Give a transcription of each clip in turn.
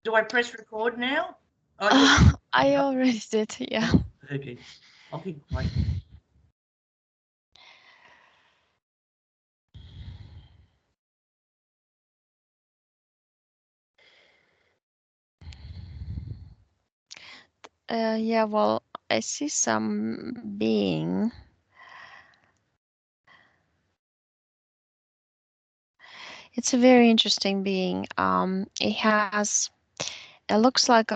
Do I press record now? Oh, you. I already did, yeah. Okay. I'll keep quiet. Yeah, well, I see some being. It's a very interesting being. It looks like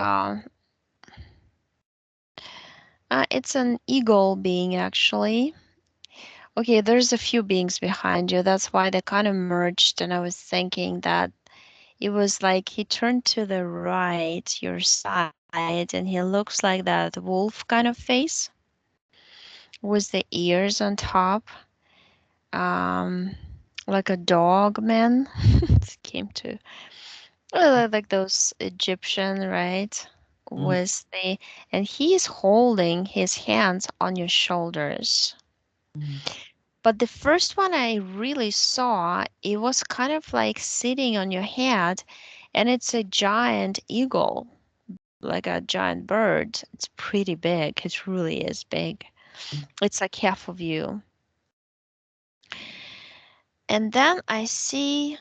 it's an eagle being actually. Okay, there's a few beings behind you. That's why they kind of merged, and I was thinking that it was like he turned to the right, your side, and he looks like that wolf kind of face with the ears on top, um, like a dog man. It came to like those Egyptian, right? Mm, With the and he's holding his hands on your shoulders. mm, But the first one I really saw, it was kind of like sitting on your head, and it's a giant eagle, like a giant bird. It's pretty big. It really is big. mm, It's like half of you. And then I see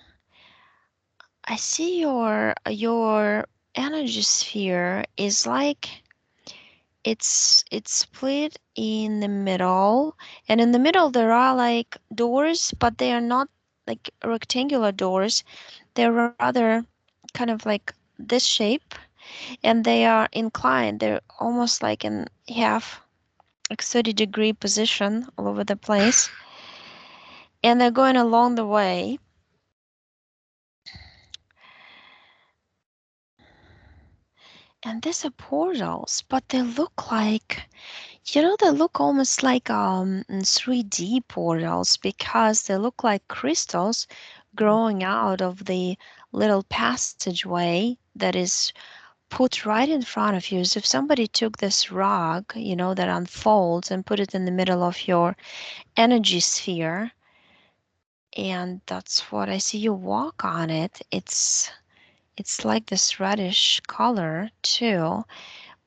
your energy sphere is like it's split in the middle, and in the middle there are like doors, but they are not like rectangular doors. They're rather kind of like this shape, and they are inclined. They're almost like in half, like 30-degree position all over the place, and they're going along the way. And these are portals, but they look like, they look almost like 3D portals because they look like crystals growing out of the little passageway that is put right in front of you. As if somebody took this rug, that unfolds and put it in the middle of your energy sphere. And that's what I see. You walk on it. It's like this reddish color too,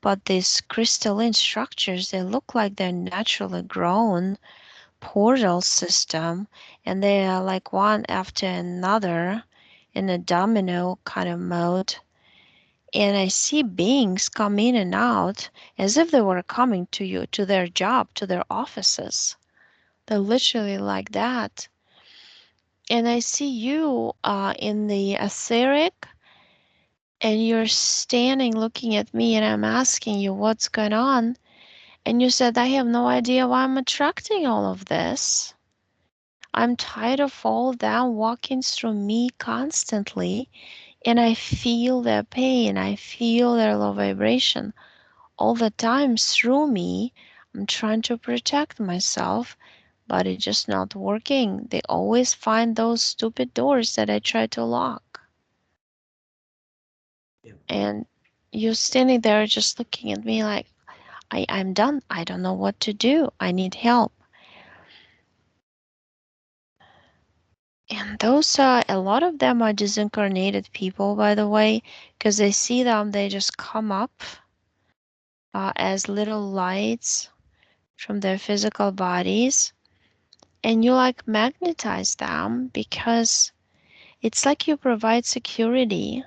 but these crystalline structures, they look like they're naturally grown portal system, and they are like one after another in a domino kind of mode. And I see beings come in and out as if they were coming to you, to their job, to their offices. They're literally like that. And I see you in the etheric, and you're standing looking at me, and I'm asking you what's going on. And you said, I have no idea why I'm attracting all of this. I'm tired of all that walking through me constantly, and I feel their pain. I feel their low vibration all the time through me. I'm trying to protect myself, but it's just not working. They always find those stupid doors that I try to lock. yeah. And you're standing there just looking at me like, I'm done. I don't know what to do. I need help. And those are a lot of them are disincarnated people, by the way, because they see them, they just come up as little lights from their physical bodies, and you like magnetize them because it's like you provide security.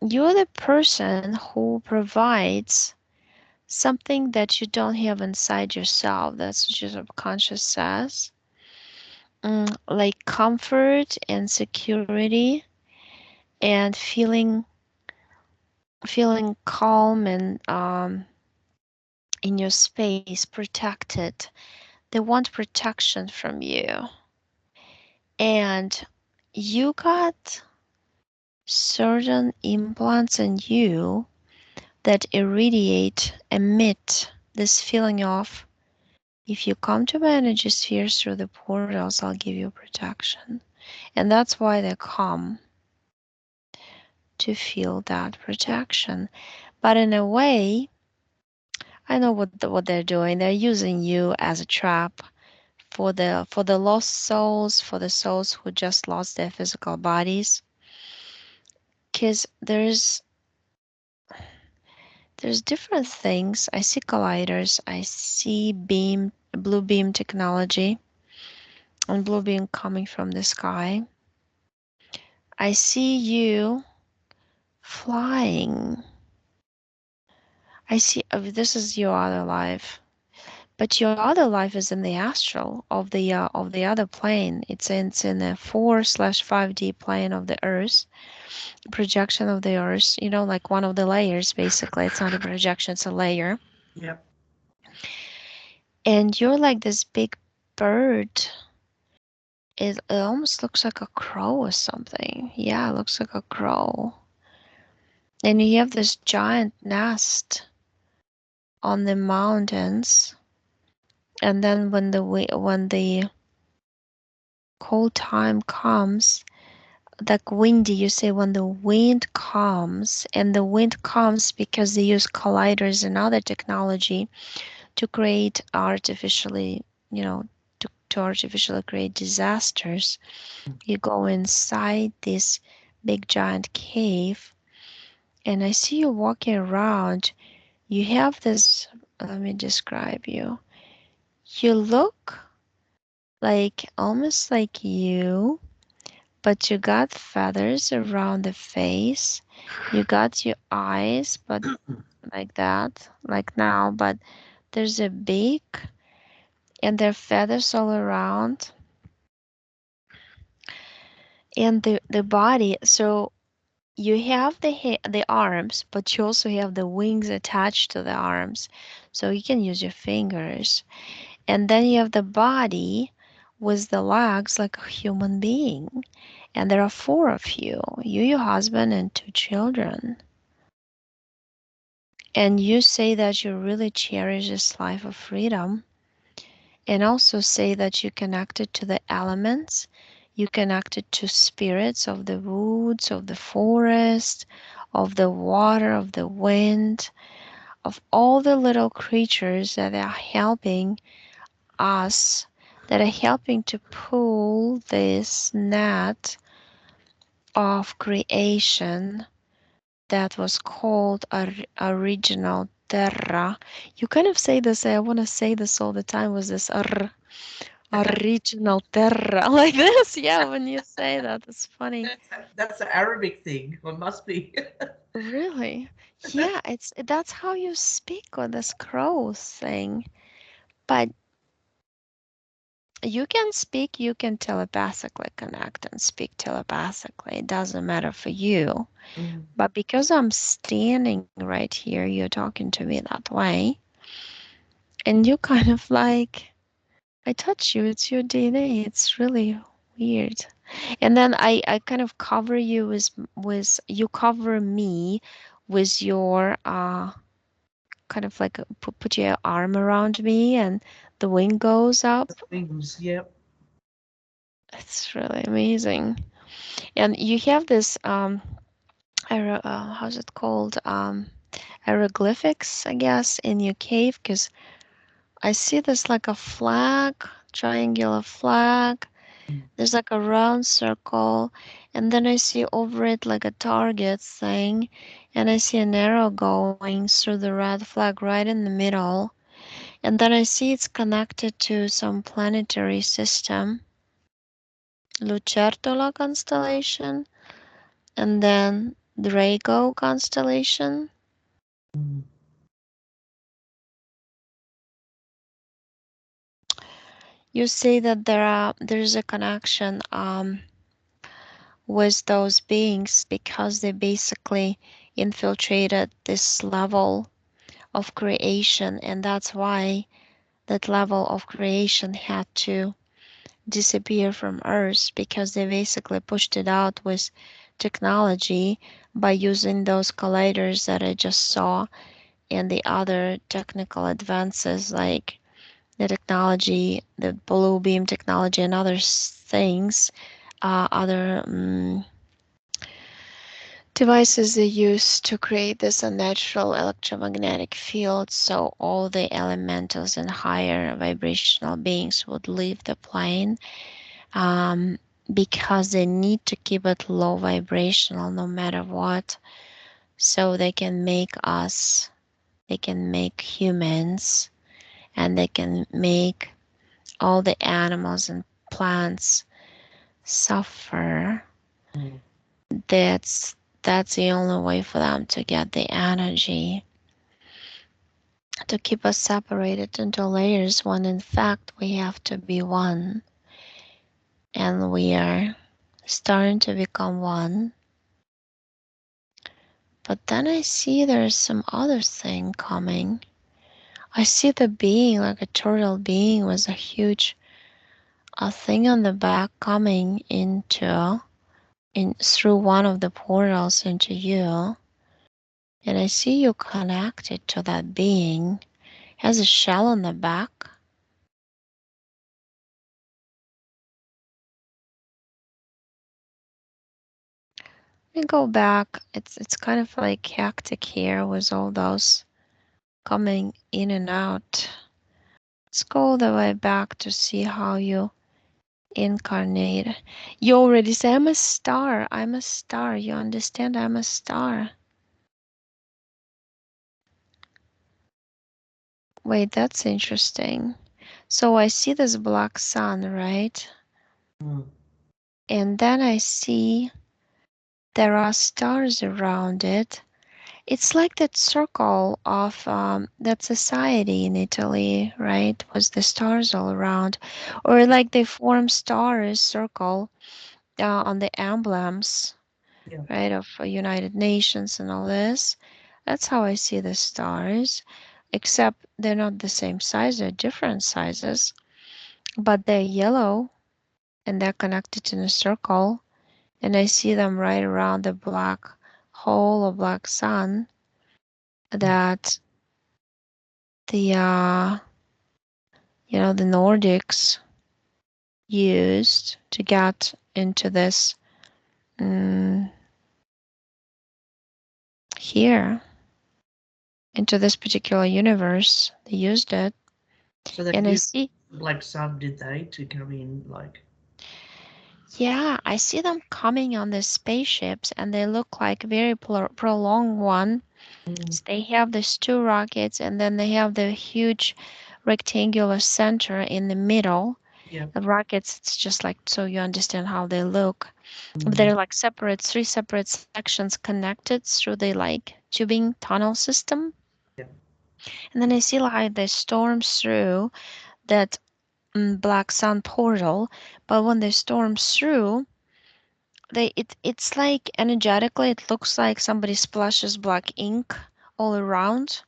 You're the person who provides something that you don't have inside yourself. That's what your subconscious says. Like comfort and security and feeling calm and in your space, protected. They want protection from you. And you got certain implants in you that emit this feeling of, if you come to my energy spheres through the portals, I'll give you protection. And that's why they come, to feel that protection. But in a way, I know what they're doing. They're using you as a trap for the lost souls, for the souls who just lost their physical bodies. Because there's there's different things. I see colliders, I see blue beam technology, and blue beam coming from the sky. I see you flying. I see this is your other life. But your other life is in the astral of the other plane. It's in a 4/5D plane of the Earth, projection of the Earth. Like one of the layers. Basically, it's not a projection; it's a layer. Yep. And you're like this big bird. It almost looks like a crow or something. Yeah, it looks like a crow. And you have this giant nest on the mountains. And then when the cold time comes, like windy, you say when the wind comes, and the wind comes because they use colliders and other technology to create artificially, to artificially create disasters. You go inside this big giant cave, and I see you walking around. You have this, let me describe you. You look like almost like you, but you got feathers around the face. You got your eyes, but like that, like now, but there's a beak and there are feathers all around and the body. So you have the arms, but you also have the wings attached to the arms. So you can use your fingers. And then you have the body with the legs like a human being. And there are four of you, your husband, and two children. And you say that you really cherish this life of freedom, and also say that you connected to the elements, you connected to spirits of the woods, of the forest, of the water, of the wind, of all the little creatures that are helping us, that are helping to pull this net of creation that was called original terra. You kind of say this, I want to say this all the time, was this original terra, like this. Yeah, when you say that, it's funny. That's an Arabic thing. Or must be. Really? Yeah, that's how you speak with this crow thing. But you can speak, you can telepathically connect and speak telepathically. It doesn't matter for you. Mm. But because I'm standing right here, you're talking to me that way. And you kind of like, I touch you, it's your DNA. It's really weird. And then I kind of cover you with you cover me with your kind of like put your arm around me and the wing goes up. Wings. Yep. It's really amazing. And you have this how's it called? Hieroglyphics, I guess, in your cave, because I see this like a flag, triangular flag. Mm. There's like a round circle, and then I see over it like a target thing, and I see an arrow going through the red flag right in the middle. And then I see it's connected to some planetary system, Lucertola constellation, and then Draco constellation. Mm. You say that there's a connection with those beings because they basically infiltrated this level of creation, and that's why that level of creation had to disappear from Earth because they basically pushed it out with technology by using those colliders that I just saw and the other technical advances like the technology, the blue beam technology, and other things, other devices they use to create this unnatural electromagnetic field so all the elementals and higher vibrational beings would leave the plane um, because they need to keep it low vibrational no matter what so they can make us They can make humans, and they can make all the animals and plants suffer. Mm. That's the only way for them to get the energy to keep us separated into layers when in fact we have to be one, and we are starting to become one. But then I see there's some other thing coming. I see the being, like a turtle being with a huge thing on the back coming into in through one of the portals into you. And I see you connected to that being. Has a shell on the back. We go back. It's kind of like hectic here with all those coming in and out. Let's go all the way back to see how you incarnate. You already say, I'm a star. I'm a star. You understand? I'm a star. Wait, that's interesting. So I see this black sun, right? Mm. And then I see there are stars around it. It's like that circle of that society in Italy, right? Was the stars all around, or Yeah. like they form stars circle on the emblems, Yeah. right, of United Nations and all this. That's how I see the stars, except they're not the same size; they're different sizes, but they're yellow and they're connected in a circle, and I see them right around the black hole or black sun Mm. that the the Nordics used to get into this mm, here, into this particular universe. They used it, So they and I use see, the black sun, did they, to come in like? yeah, I see them coming on the spaceships, and they look like very prolonged one. Mm. So they have these two rockets, and then they have the huge rectangular center in the middle. Yeah. The rockets, it's just like so you understand how they look. Mm. They're like separate, three separate sections connected through the like tubing tunnel system. Yeah. And then I see like they storm through that black sun portal. But when they storm through, it's like energetically, it looks like somebody splashes black ink all around,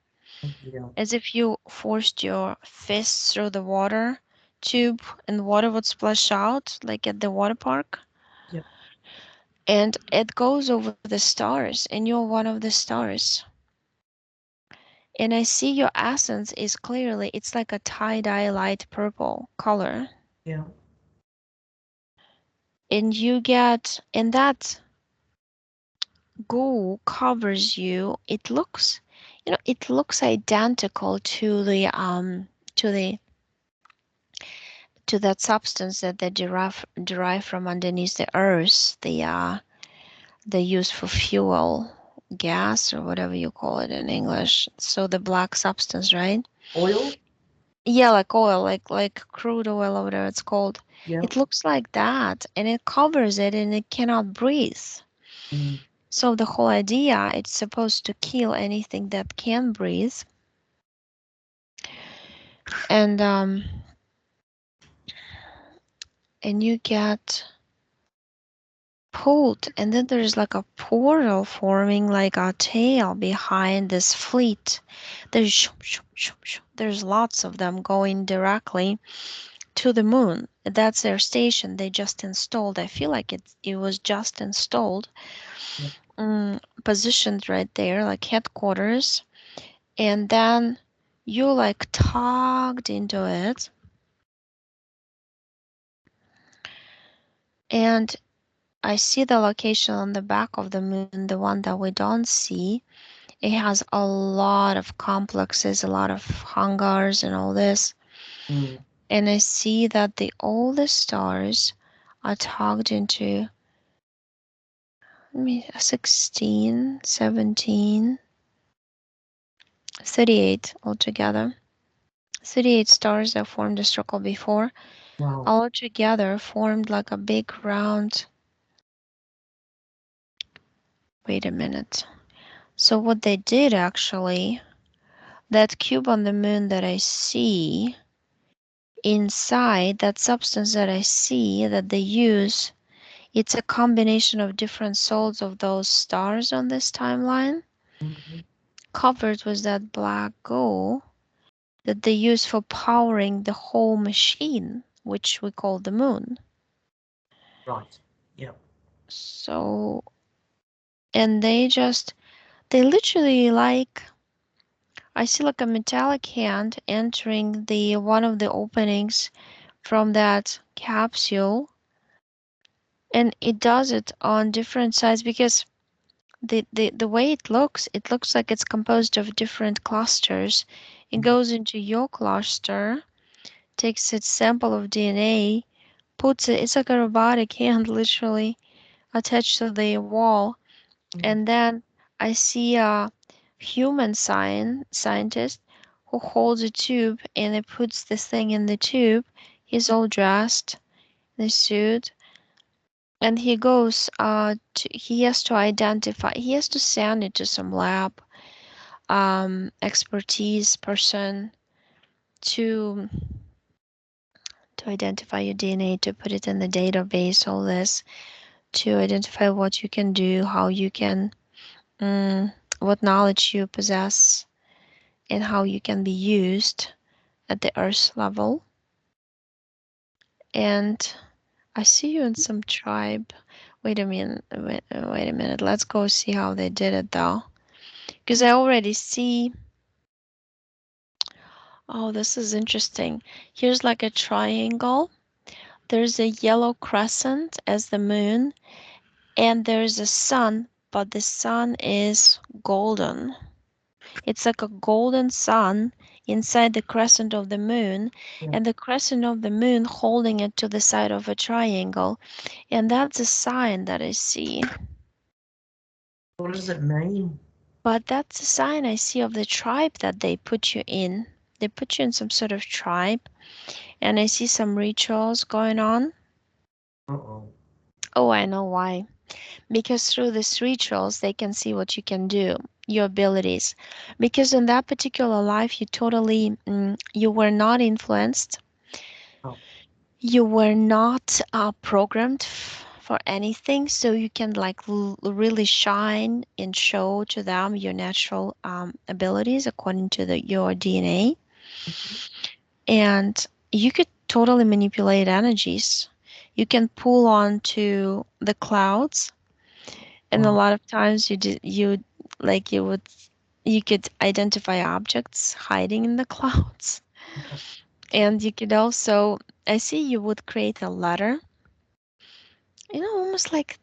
Yeah. as if you forced your fist through the water tube and water would splash out, like at the water park. Yeah. And it goes over the stars, and you're one of the stars. And I see your essence is clearly, it's like a tie-dye light purple color. Yeah. And you get, and that goo covers you. It looks, it looks identical to the to that substance that they derive from underneath the earth. They use for fuel, gas or whatever you call it in English. So the black substance, right? Oil. Yeah, like oil, like crude oil or whatever it's called. Yeah. It looks like that, and it covers it, and it cannot breathe. Mm. So the whole idea, it's supposed to kill anything that can breathe. And you get pulled, and then there's like a portal forming like a tail behind this fleet. There's lots of them going directly to the moon. That's their station they just installed. I feel like it was just installed, Yeah. positioned right there, like headquarters. And then you like tugged into it, and I see the location on the back of the moon, the one that we don't see. It has a lot of complexes, a lot of hangars and all this. Mm. And I see that all the stars are tugged into 16, 17, 38 altogether. 38 stars that formed the circle before, Wow. all together formed like a big round. Wait a minute. So, what they did actually, that cube on the moon that I see, inside that substance that I see that they use, it's a combination of different souls of those stars on this timeline, Hmm. covered with that black goo that they use for powering the whole machine, which we call the moon. Right. Yeah. So, and they literally like, I see like a metallic hand entering the one of the openings from that capsule, and it does it on different sides because the way it looks like it's composed of different clusters. It Mm. goes into your cluster, takes its sample of DNA, puts it, it's like a robotic hand literally attached to the wall, Mm. and then I see a human scientist who holds a tube and it puts this thing in the tube. He's all dressed in a suit, and he goes he has to identify, he has to send it to some lab expertise person to identify your DNA, to put it in the database, all this, to identify what you can do, how you can, what knowledge you possess, and how you can be used at the Earth level. And I see you in some tribe. Wait a minute. Wait a minute. Let's go see how they did it though. Because I already see. Oh, this is interesting. Here's like a triangle. There's a yellow crescent as the moon, and there's a sun, but the sun is golden. It's like a golden sun inside the crescent of the moon, Yeah. and the crescent of the moon holding it to the side of a triangle. And that's a sign that I see. What does it mean? But that's a sign I see of the tribe that they put you in. They put you in some sort of tribe, and I see some rituals going on. Uh-oh. Oh, I know why. Because through these rituals, they can see what you can do, your abilities. Because in that particular life, you totally, you were not influenced, Oh. you were not programmed for anything, so you can like really shine and show to them your natural abilities according to your DNA, Mhm. and you could totally manipulate energies. You can pull on to the clouds, and a Wow. lot of times you like you could identify objects hiding in the clouds. Okay. And you could also, I see you would create a letter, almost like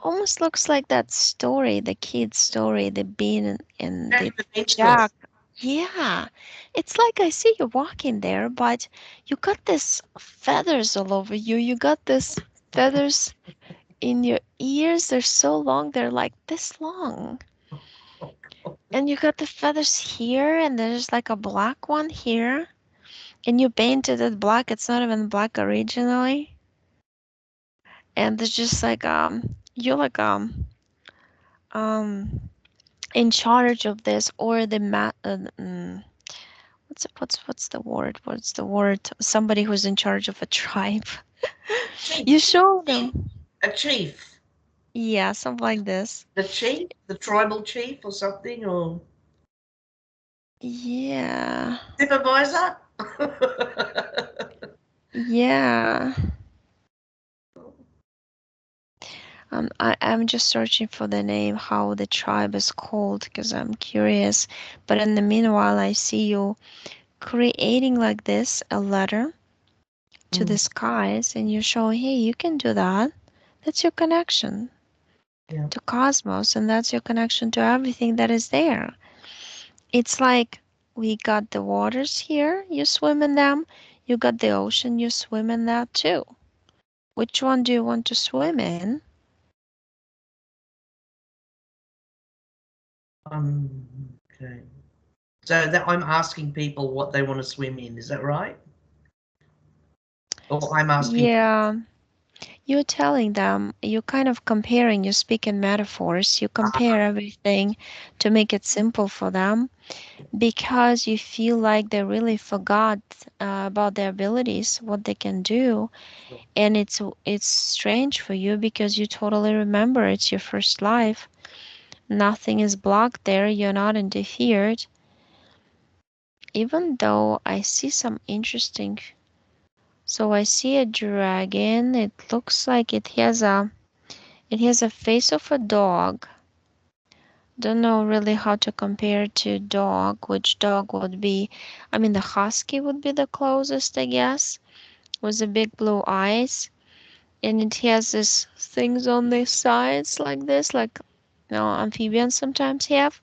almost looks like that story, the kid's story, the bean and Jack the and the Beanstalk. jack. Yeah, it's like I see you walking there, but you got this feathers all over you. You got this feathers in your ears. They're so long, they're like this long. Oh, God. And you got the feathers here, and there's like a black one here. And you painted it black. It's not even black originally. And it's just like you're like um in charge of this, or the what's the word? What's the word? Somebody who's in charge of a tribe. You Chief. show Chief. them. A chief. Yeah, something like this. The chief? The tribal chief or something? Or Yeah. supervisor? Yeah. I'm just searching for the name, how the tribe is called, because I'm curious. But in the meanwhile, I see you creating like this a letter to the Mm. skies, and you're showing, hey, you can do that. That's your connection Yeah. to cosmos, and that's your connection to everything that is there. It's like we got the waters here, you swim in them. You got the ocean, you swim in that too. Which one do you want to swim in? Um, okay. So that I'm asking people what they want to swim in. Is that right? Or I'm asking. Yeah, you're telling them, you're kind of comparing, you speak in metaphors, you Ah, compare everything to make it simple for them because you feel like they really forgot about their abilities, what they can do. sure. And it's strange for you because you totally remember it's your first life. Nothing is blocked there, you're not interfered. Even though I see some interesting, so I see a dragon. It looks like it has a face of a dog. Don't know really how to compare to dog, which dog would be. I mean, the husky would be the closest, I guess, with the big blue eyes. And it has these things on the sides like this, like amphibians sometimes have.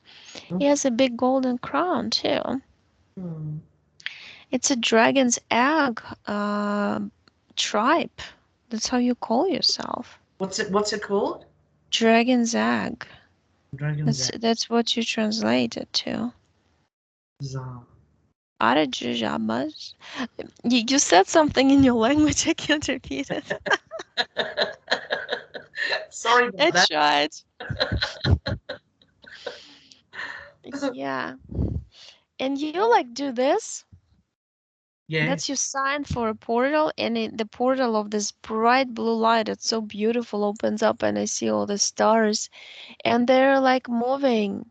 It has a big golden crown too. Hmm. It's a dragon's egg tribe. That's how you call yourself. What's it called? Dragon's egg. Dragon's That's egg. that's what you translate it to. Bizarre. Arajujamas. You said something in your language. I can't repeat it. Sorry about that. That's right. Yeah. And you like do this. Yeah. That's your sign for a portal, and the portal of this bright blue light that's so beautiful opens up, and I see all the stars, and they're like moving,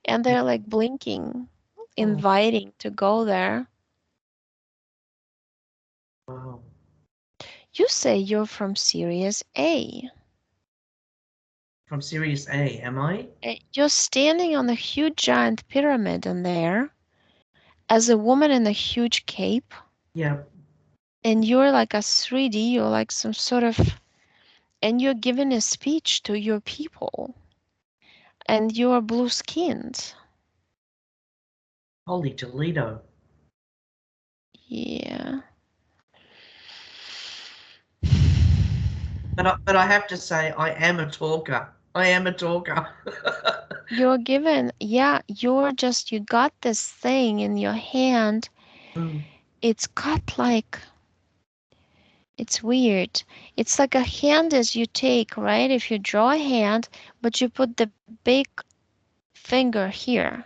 and they're like blinking, Oh, inviting to go there. wow. You say you're from Sirius A. From Sirius A, am I? You're standing on a huge giant pyramid in there as a woman in a huge cape, Yeah. and you're like a 3D, you're like some sort of, and you're giving a speech to your people, and you're blue skinned. Holy Toledo. Yeah. But I have to say, I am a talker. I am a talker. You're given, yeah, you got this thing in your hand. Mm, It's got like, it's weird. It's like a hand as you take, right? If you draw a hand, but you put the big finger here.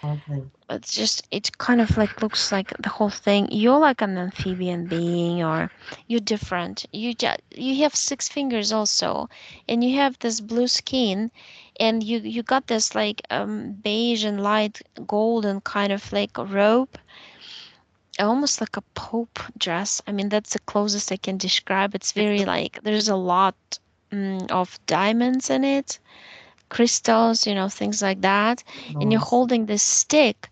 okay. It kind of like looks like the whole thing. You're like an amphibian being, or you're different. You have 6 fingers also, and you have this blue skin, and you got this like beige and light golden kind of like robe, almost like a pope dress. I mean, that's the closest I can describe. It's very like there's a lot of diamonds in it, crystals, things like that, and you're Nice. holding this stick,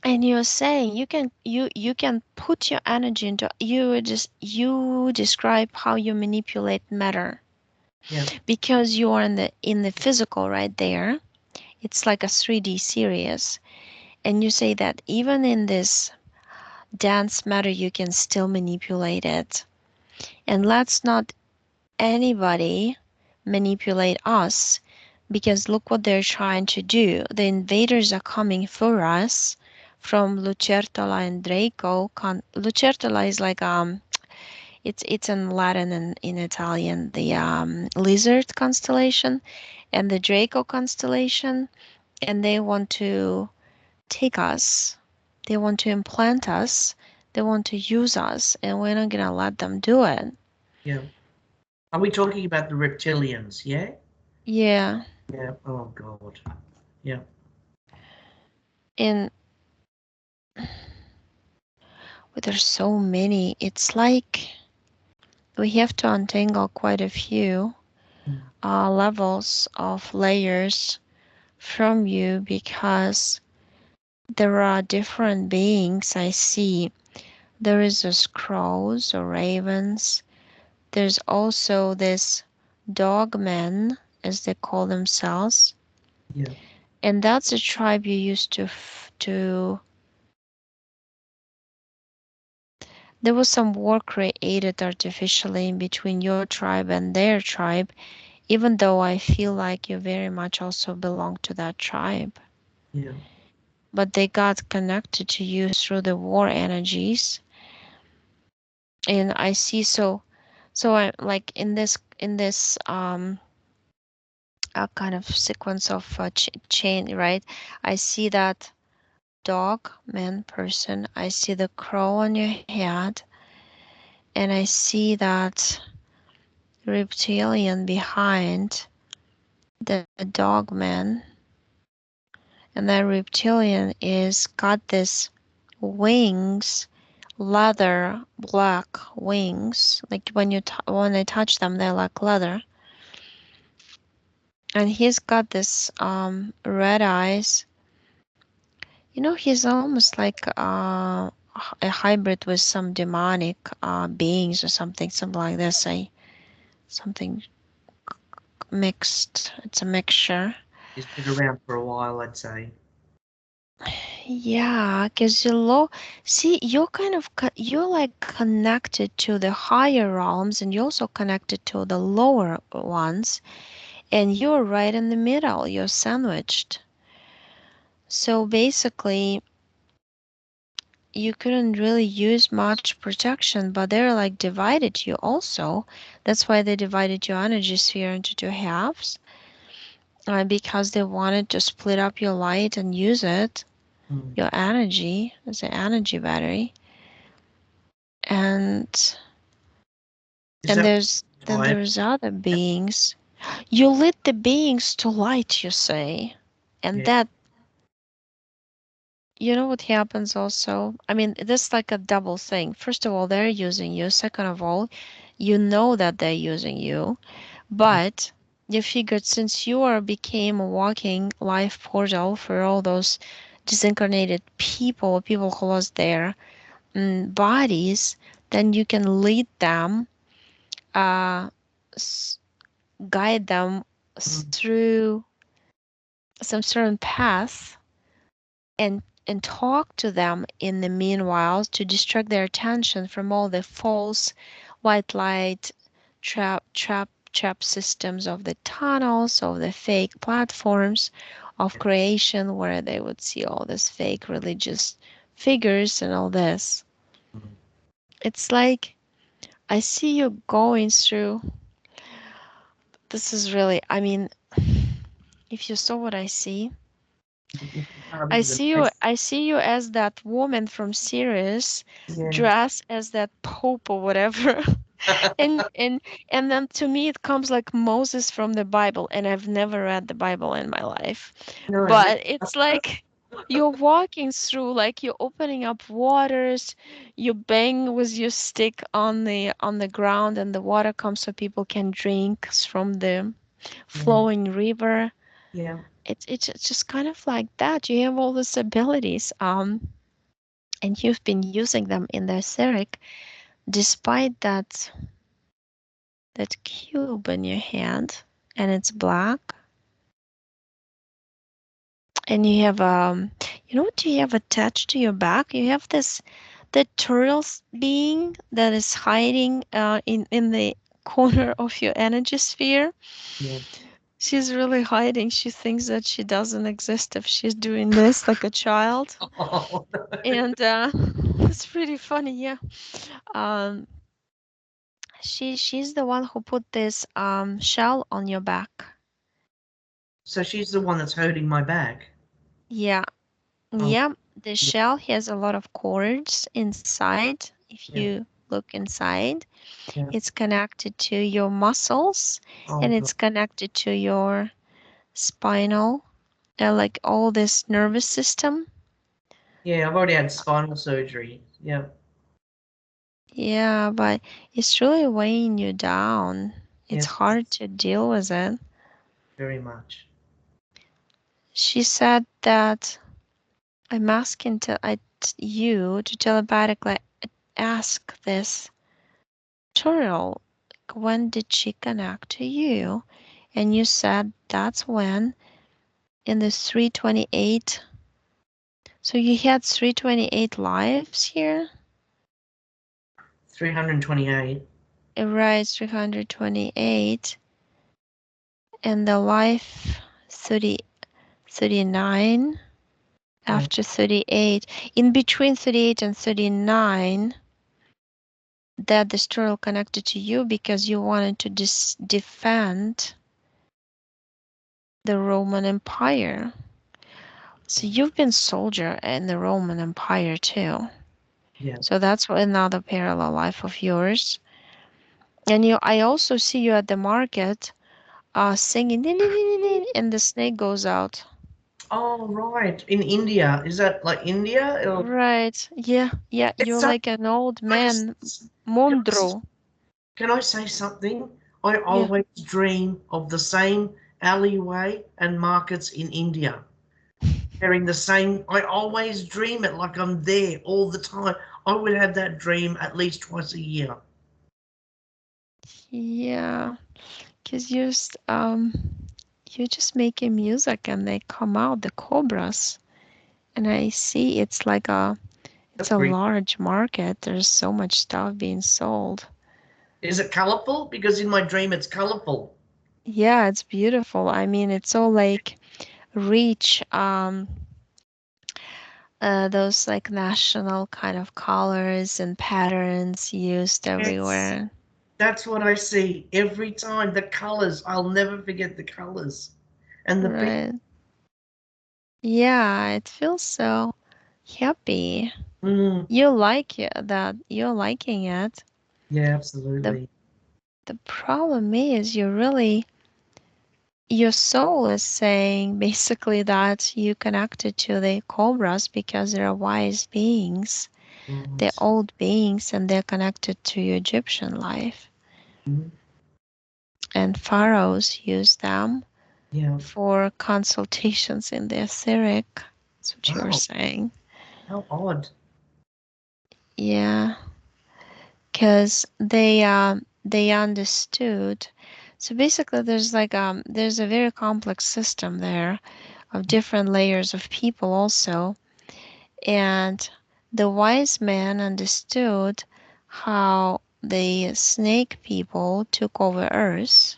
and you're saying you can put your energy into, you describe how you manipulate matter, Yeah. because you are in the physical right there. It's like a 3D series, and you say that even in this dense matter you can still manipulate it. And let's not anybody manipulate us, because look what they're trying to do. The invaders are coming for us from Lucertola and Draco. Lucertola is like it's in Latin and in Italian the lizard constellation, and the Draco constellation, and they want to take us. They want to implant us. They want to use us, and we're not gonna let them do it. Yeah. Are we talking about the reptilians? Yeah. Yeah, Yeah. Oh God. Yeah. and but there's so many. It's like we have to untangle quite a few Mm, levels of layers from you, because there are different beings I see. There is a crows or ravens. There's also this dogmen, as they call themselves, yeah. and that's a tribe you used to. There was some war created artificially in between your tribe and their tribe, even though I feel like you very much also belong to that tribe. Yeah. but they got connected to you through the war energies. And I see, so I like in this kind of sequence of chain, right? I see that dog, man, person. I see the crow on your head, and I see that reptilian behind the dog man, and that reptilian is got this wings, leather black wings. Like when I touch them, they're like leather. And he's got this red eyes. You know, he's almost like a hybrid with some demonic beings or something like this. Something mixed. It's a mixture. He's been around for a while, I'd say. Yeah, because see, you're kind of you're like connected to the higher realms, and you're also connected to the lower ones, and you're right in the middle. You're sandwiched. So basically, you couldn't really use much protection, but they're like divided you also. That's why they divided your energy sphere into two halves, because they wanted to split up your light and use it, Mm. your energy as an energy battery. And Is and that there's then time? there's other beings. You lit the beings to light, you say. And Yeah. that, you know what happens also? I mean, this is like a double thing. First of all, they're using you. Second of all, you know that they're using you. Mm. But you figured since you are became a walking life portal for all those disincarnated people who lost their bodies, then you can lead them, uh, guide them Mm. through some certain path, and talk to them in the meanwhile to distract their attention from all the false white light trap systems of the tunnels, of the fake platforms of creation, where they would see all these fake religious figures and all this. Mm. It's like I see you going through. This is really, I mean, if you saw what I see, Oh, this is amazing. I see you as that woman from Sirius, Yeah. dressed as that pope or whatever. And and then to me it comes like Moses from the Bible, and I've never read the Bible in my life. No, no. But it's like you're walking through, like you're opening up waters, you bang with your stick on the ground, and the water comes so people can drink from the Yeah. flowing river. Yeah. It's just kind of like that. You have all these abilities, and you've been using them in the etheric, despite that cube in your hand, and it's black, and you have you know what you have attached to your back? You have this the turtle being that is hiding in the corner of your energy sphere. Yeah. She's really hiding. She thinks that she doesn't exist if she's doing this like a child. Oh, no. And it's pretty funny, yeah. Um, she's the one who put this shell on your back. So she's the one that's holding my back. Yeah, Oh, yeah. The yeah. shell has a lot of cords inside. If Yeah. you look inside, Yeah. it's connected to your muscles, Oh, and God. it's connected to your spinal, like all this nervous system. Yeah, I've already had spinal surgery. Yeah. Yeah, but it's really weighing you down. It's Yes, hard to deal with it. very much. She said that I'm asking you to telepathically ask this turtle, like, when did she connect to you? And you said that's when in the 328. So you had 328 lives here? 328. Right, 328. And the life 30, 39. Yeah. after 38. In between 38 and 39, that destroyer connected to you because you wanted to defend the Roman Empire. So you've been soldier in the Roman Empire too. Yeah. So that's another parallel life of yours. And I also see you at the market, singing, and the snake goes out. Oh, right. In India. Is that like India? Or Right. Yeah. Yeah. it's You're so like an old I just man, can I, s- Mondro. can I say something? I Yeah. always dream of the same alleyway and markets in India. Wearing the same I always dream it like I'm there all the time. I would have that dream at least twice a year. Yeah. Cause you're just making music and they come out the cobras, and I see it's That's a great. large market. There's so much stuff being sold. Is it colorful? Because in my dream it's colorful. Yeah, it's beautiful. I mean, it's all like rich, those like national kind of colors and patterns used Yes. everywhere. That's what I see every time. The colors. I'll never forget the colors. And the people. Right. Yeah, it feels so happy. Mm, You like it, that you're liking it. yeah, The absolutely. the problem is your soul is saying basically that you connected to the cobras because they're wise beings. They're Right. old beings and they're connected to your Egyptian life. Mm, And pharaohs use them yeah. for consultations in the etheric. That's what you were Wow. saying. How odd. Yeah, because they understood. So basically, there's a very complex system there of different layers of people also, and the wise man understood how the snake people took over Earth,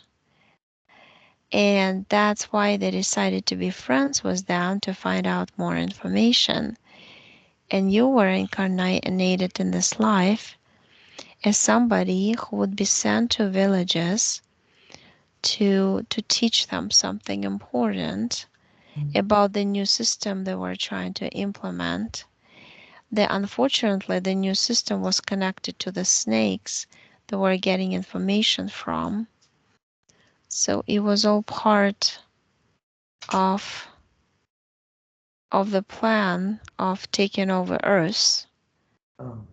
and that's why they decided to be friends with them to find out more information. And you were incarnated in this life as somebody who would be sent to villages to teach them something important Mm, about the new system they were trying to implement. Unfortunately, the new system was connected to the snakes they were getting information from. So it was all part of the plan of taking over Earth. oh,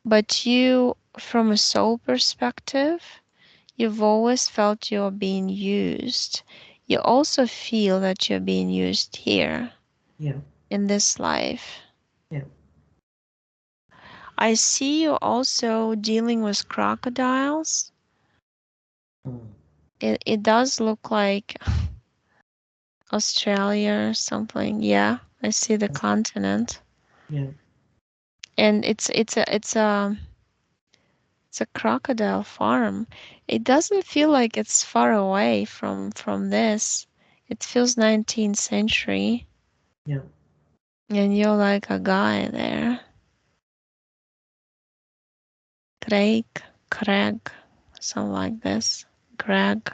But you, from a soul perspective, you've always felt you're being used. You also feel that you're being used here yeah. in this life. Yeah. I see you also dealing with crocodiles. Mm, It does look like Australia or something. Yeah, I see the continent. yeah. And it's a crocodile farm. It doesn't feel like it's far away from this. It feels 19th century, Yeah. and you're like a guy there. Craig, something like this. Greg.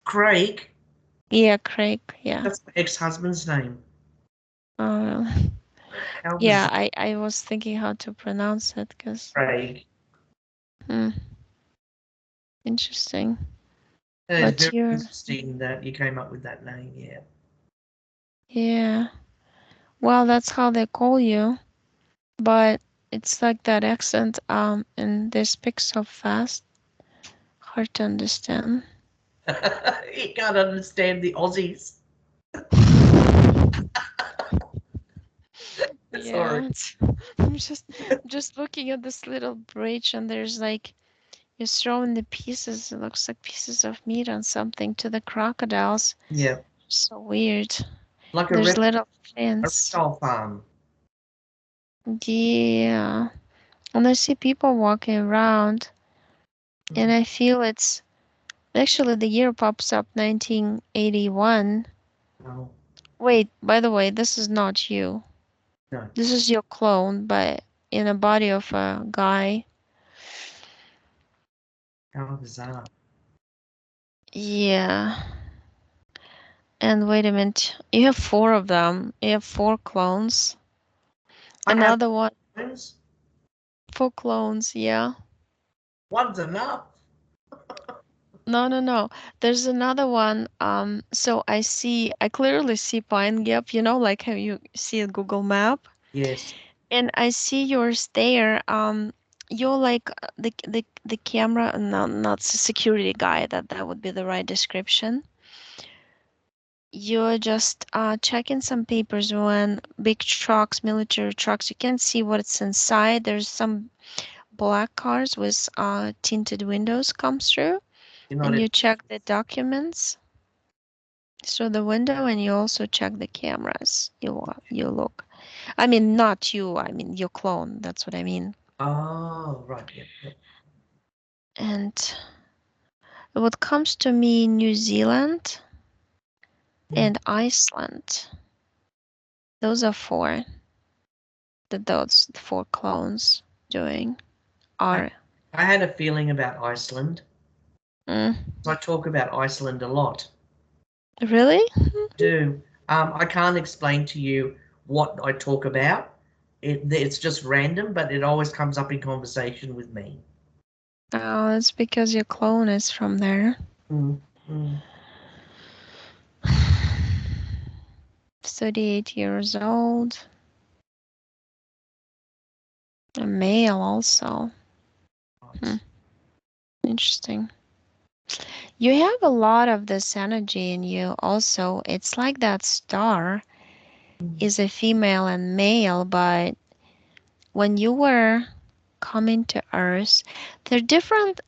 Craig. Yeah, Craig. Yeah. That's my ex-husband's name. Um, How yeah, bizarre. I was thinking how to pronounce it because Craig. interesting. It's But very you're, interesting that you came up with that name. Yeah. yeah. Well, that's how they call you. But it's like that accent, and they speak so fast, hard to understand. You can't understand the Aussies. Sorry. Yeah, I'm just looking at this little bridge, and there's like you're throwing the pieces. It looks like pieces of meat on something to the crocodiles. Yeah. So weird. Like There's little a fins. reptile farm. Yeah. And I see people walking around, and Mm. I feel it's actually the year pops up 1981. Wow. Wait, by the way, this is not you. No. This is your clone, but in a body of a guy. How bizarre. Yeah. And wait a minute. You have four of them. You have four clones. I have Another one. friends. Four clones, yeah. One's enough. No, no, no. There's another one. So I clearly see Pine Gap, like how you see a Google map. Yes. And I see yours there. You're like the camera, no, not the security guy. That would be the right description. You're just checking some papers when big trucks, military trucks. You can see what's inside. There's some black cars with tinted windows comes through, You're not and in. you check the documents through the window, and you also check the cameras. You look. I mean, not you. I mean your clone. That's what I mean. Oh, right. Yep. Yep. And what comes to me, New Zealand Mm. and Iceland. Those are four that those four clones doing I, are. I had a feeling about Iceland. Mm, So I talk about Iceland a lot. really? Do I can't explain to you what I talk about. It's just random, but it always comes up in conversation with me. Oh, it's because your clone is from there. Mm, mm. 38 years old. A male also. Hmm, Right. interesting. You have a lot of this energy in you also. It's like that star Mm, is a female and male, but when you were coming to Earth, there are different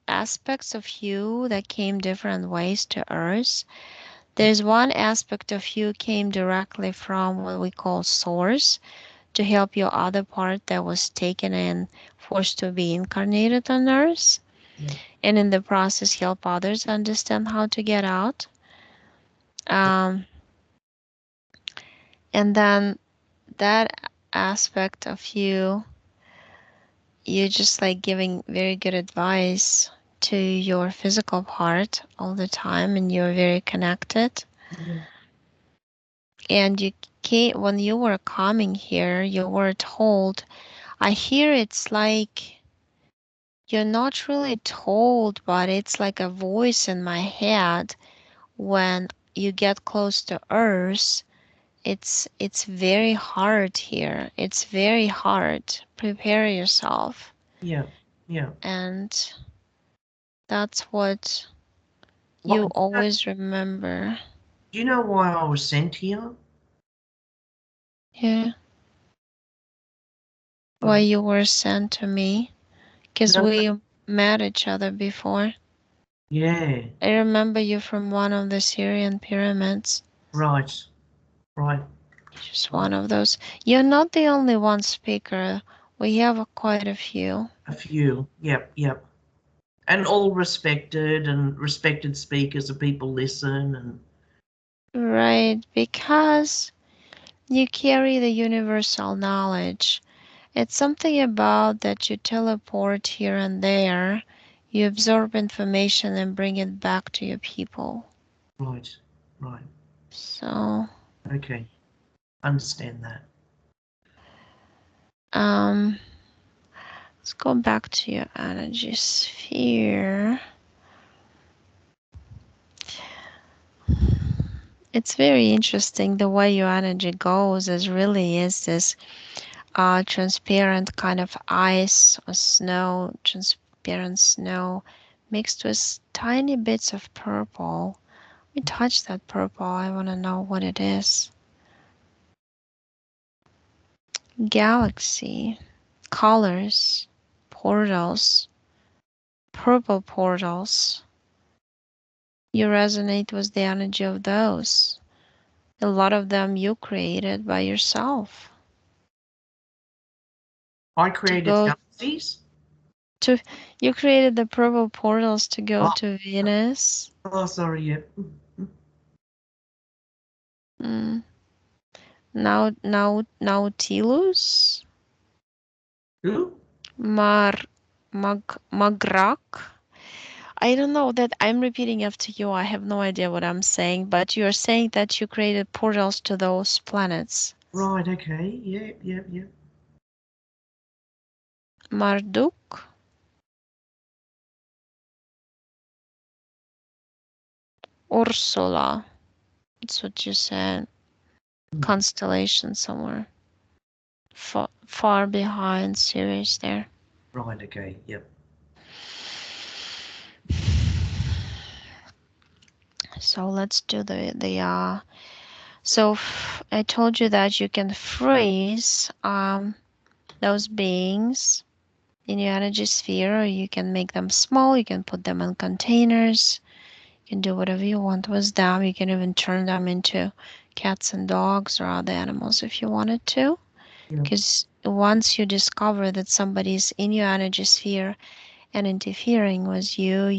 aspects of you that came different ways to Earth. There's one aspect of you came directly from what we call Source to help your other part that was taken and forced to be incarnated on Earth, yeah. and in the process help others understand how to get out. Um, and then that aspect of you just like giving very good advice to your physical part all the time, and you're very connected. Yeah. And you came when you were coming here, you were told. I hear it's like you're not really told, but it's like a voice in my head when you get close to Earth. It's very hard here. It's very hard. Prepare yourself. Yeah. Yeah. And that's what you What always remember. do you know why I was sent here? Yeah. Why Um, you were sent to me. Because no, no. we met each other before. Yeah. I remember you from one of the Syrian pyramids. Right. Right. Just Right. one of those. You're not the only one speaker. We have quite a few. A few. Yep. Yep. And all respected and respected speakers and people listen and Right, because you carry the universal knowledge. It's something about that you teleport here and there. You absorb information and bring it back to your people. right. Right. So, Okay. Understand that. um, let's go back to your energy sphere. It's very interesting the way your energy goes is really is this transparent kind of ice or snow, transparent snow mixed with tiny bits of purple. We touch that purple. I want to know what it is. Galaxy, colors, portals, purple portals. You resonate with the energy of those. A lot of them you created by yourself I to created go galaxies. to you created the purple portals to go Oh, to Venus. oh sorry. Yep. Mm. Nautilus? Who? Mar Magrak? I don't know that I'm repeating after you. I have no idea what I'm saying, but you're saying that you created portals to those planets. Right, okay. Yeah, yeah, yeah. Marduk? Ursula. That's what you said. Hmm. Constellation somewhere. Far behind Sirius there. Right, okay. Yep. So let's do so I told you that you can freeze those beings in your energy sphere, or you can make them small, you can put them in containers, you can do whatever you want with them. You can even turn them into cats and dogs or other animals if you wanted to. Yep. Because once you discover that somebody's in your energy sphere and interfering with you,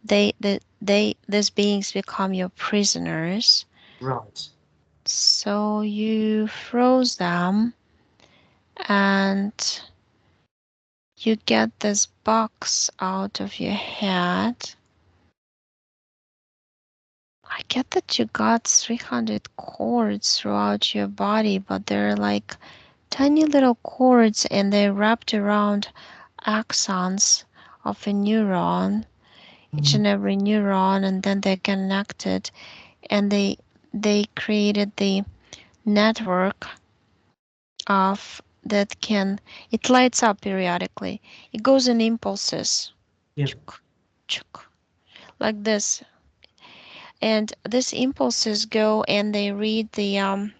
these beings become your prisoners. Right. So you froze them and you get this box out of your head. I get that you got 300 cords throughout your body, but they're like tiny little cords and they're wrapped around axons of a neuron, each Mm. and every neuron, and then they're connected and they created the network of that can it lights up periodically. It goes in impulses. Yep. Chuk, chuk, like this. And these impulses go and they read the I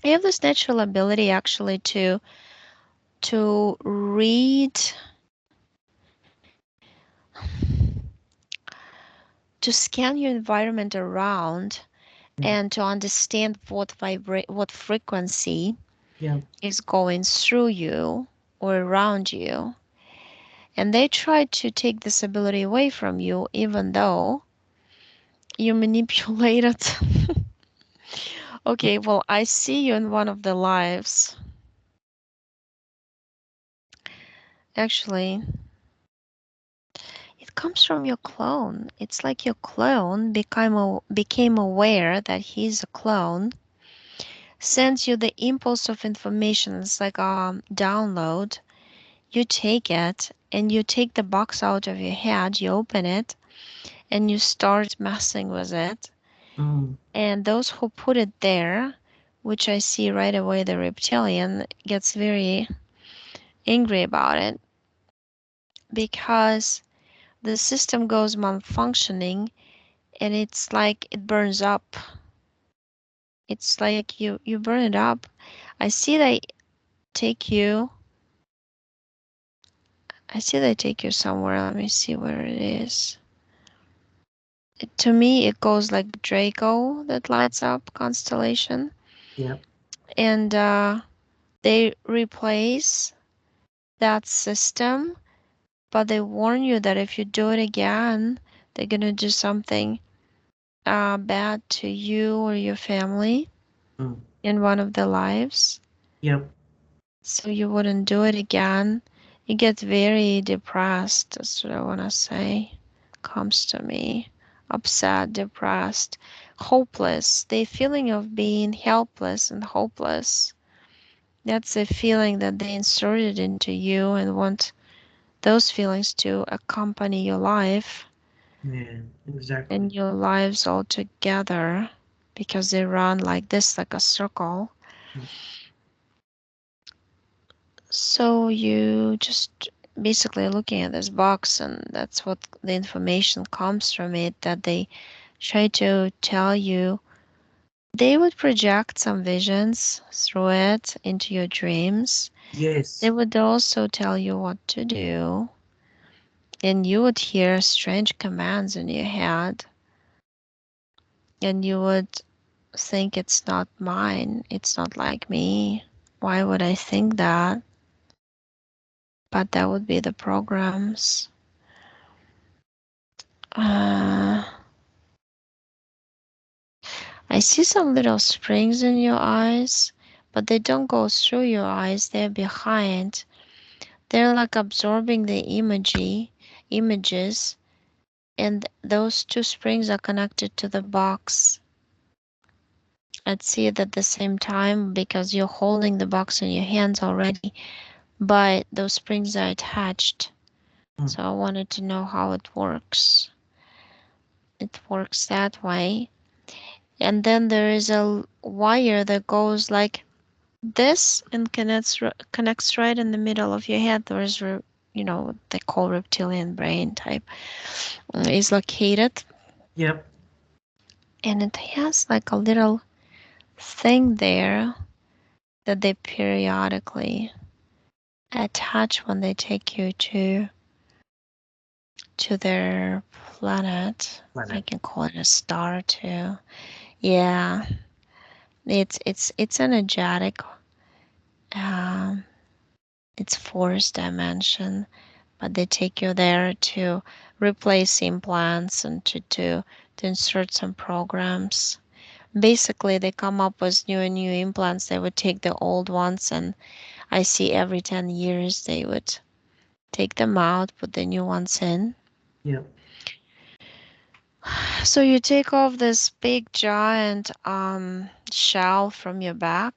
have this natural ability actually to read, to scan your environment around Yep. and to understand what frequency Yep. is going through you or around you. And they try to take this ability away from you even though you manipulate it. Okay, well, I see you in one of the lives. Actually, it comes from your clone. It's like your clone became aware that he's a clone, sends you the impulse of information. It's like a download. You take it and you take the box out of your head, you open it, and you start messing with it. Mm. And those who put it there, which I see right away, the reptilian gets very angry about it because the system goes malfunctioning and it's like it burns up. It's like you burn it up. I see they take you. I see they take you somewhere. Let me see where it is. To me, it goes like Draco that lights up constellation, Yep. and they replace that system. But they warn you that if you do it again, they're gonna do something bad to you or your family Mm. in one of the lives. Yep. So you wouldn't do it again. You get very depressed. That's what I wanna say. Comes to me. Upset, depressed, hopeless. The feeling of being helpless and hopeless. That's a feeling that they inserted into you and want those feelings to accompany your life Yeah. Exactly. and your lives all together because they run like this, like a circle. Mm. So you just basically looking at this box, and that's what the information comes from it that they try to tell you. They would project some visions through it into your dreams. They Yes. would also tell you what to do, and you would hear strange commands in your head, and you would think it's not mine, it's not like me. Why would I think that? But that would be the programs. Uh, I see some little springs in your eyes, but they don't go through your eyes, they're behind. They're like absorbing the images, and those two springs are connected to the box. I'd see it at the same time because you're holding the box in your hands already, but those springs are attached. Mm. So I wanted to know how it works. It works that way. And then there is a wire that goes like this and connects right in the middle of your head. There is, what they call reptilian brain type, is located, Yep. and it has like a little thing there that they periodically attach when they take you to their planet. I Planet. can call it a star too. Yeah, it's energetic. Um, it's fourth dimension, but they take you there to replace implants and to insert some programs. Basically, they come up with new and new implants. They would take the old ones, and I see every 10 years they would take them out, put the new ones in. Yep. So you take off this big giant shell from your back.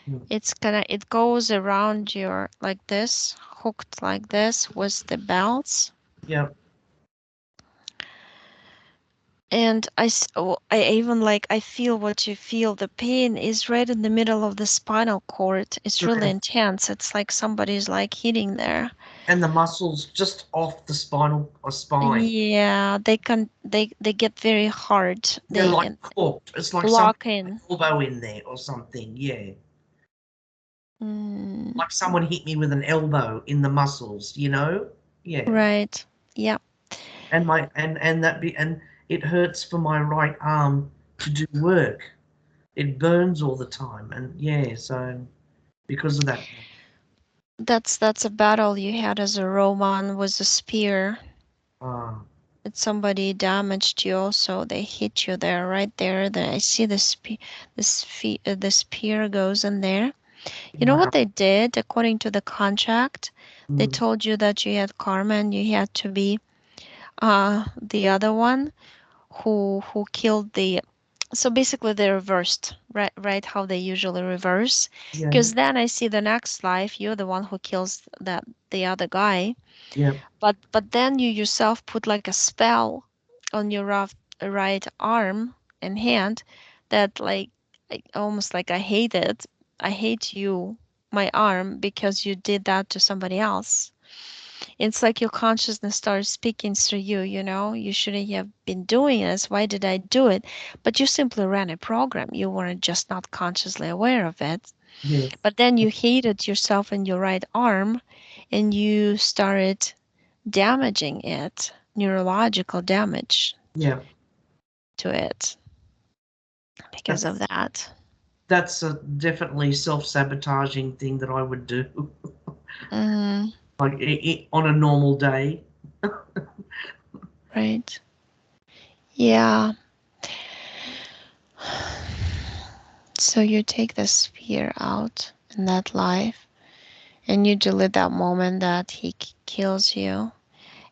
Mm. It goes around your like this, hooked like this with the belts. Yep. And I even like I feel what you feel. The pain is right in the middle of the spinal cord. It's really Correct. intense. It's like somebody's like hitting there. And the muscles just off the spinal or spine. Yeah, they get very hard. They're They like and corked. It's like someone lock in. elbow in there or something. Yeah. Mm, Like someone hit me with an elbow in the muscles, you know? Yeah. right. Yeah. And and it hurts for my right arm to do work. It burns all the time. And yeah, so because of that. That's a battle you had as a Roman with a spear. Uh, That somebody damaged you also. They hit you there, right there. I see the spear goes in there. in You know my what arm. they did according to the contract? They Mm, told you that you had karma and you had to be the other one who killed the. So basically they reversed, right how they usually reverse. yeah, Because then I see the next life you're the one who kills the other guy, yeah, but then you yourself put like a spell on your right arm and hand that like almost like I hate it. I hate you, my arm, because you did that to somebody else. It's like your consciousness starts speaking through you, you shouldn't have been doing this. Why did I do it? But you simply ran a program. You weren't just not consciously aware of it. yes, But then you hated yourself in your right arm and you started damaging it, neurological damage yeah. to it because of That's that. that's a definitely self-sabotaging thing that I would do, Mm, like on a normal day. right. Yeah. So you take the spear out in that life and you delete that moment that he kills you.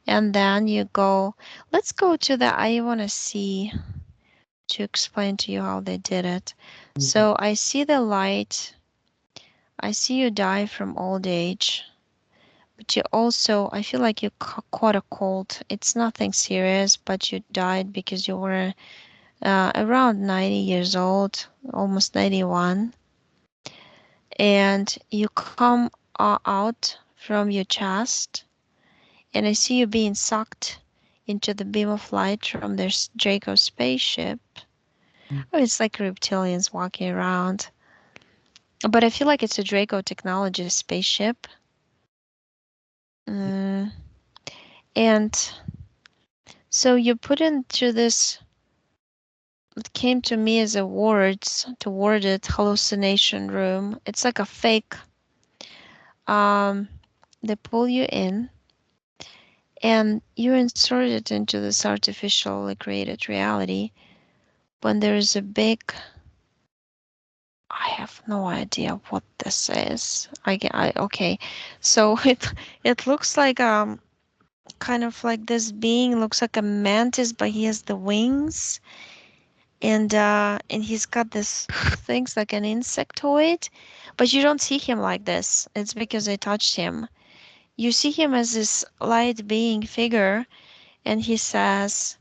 And then you go, let's go to the, I want to see to explain to you how they did it. Mhm. So I see the light. I see you die from old age. But you also, I feel like you caught a cold. It's nothing serious, but you died because you were around 90 years old, almost 91. And you come out from your chest, and I see you being sucked into the beam of light from this Draco spaceship. Oh, it's like reptilians walking around. But I feel like it's a Draco technology spaceship. Mm. And so you put into this, it came to me as a words to word it, hallucination room. It's like a fake. Um, they pull you in and you're inserted into this artificially created reality when there is a big, I have no idea what this is. Okay, so it looks like kind of like this being looks like a mantis, but he has the wings, and he's got this things like an insectoid, but you don't see him like this. It's because I touched him. You see him as this light being figure, and he says,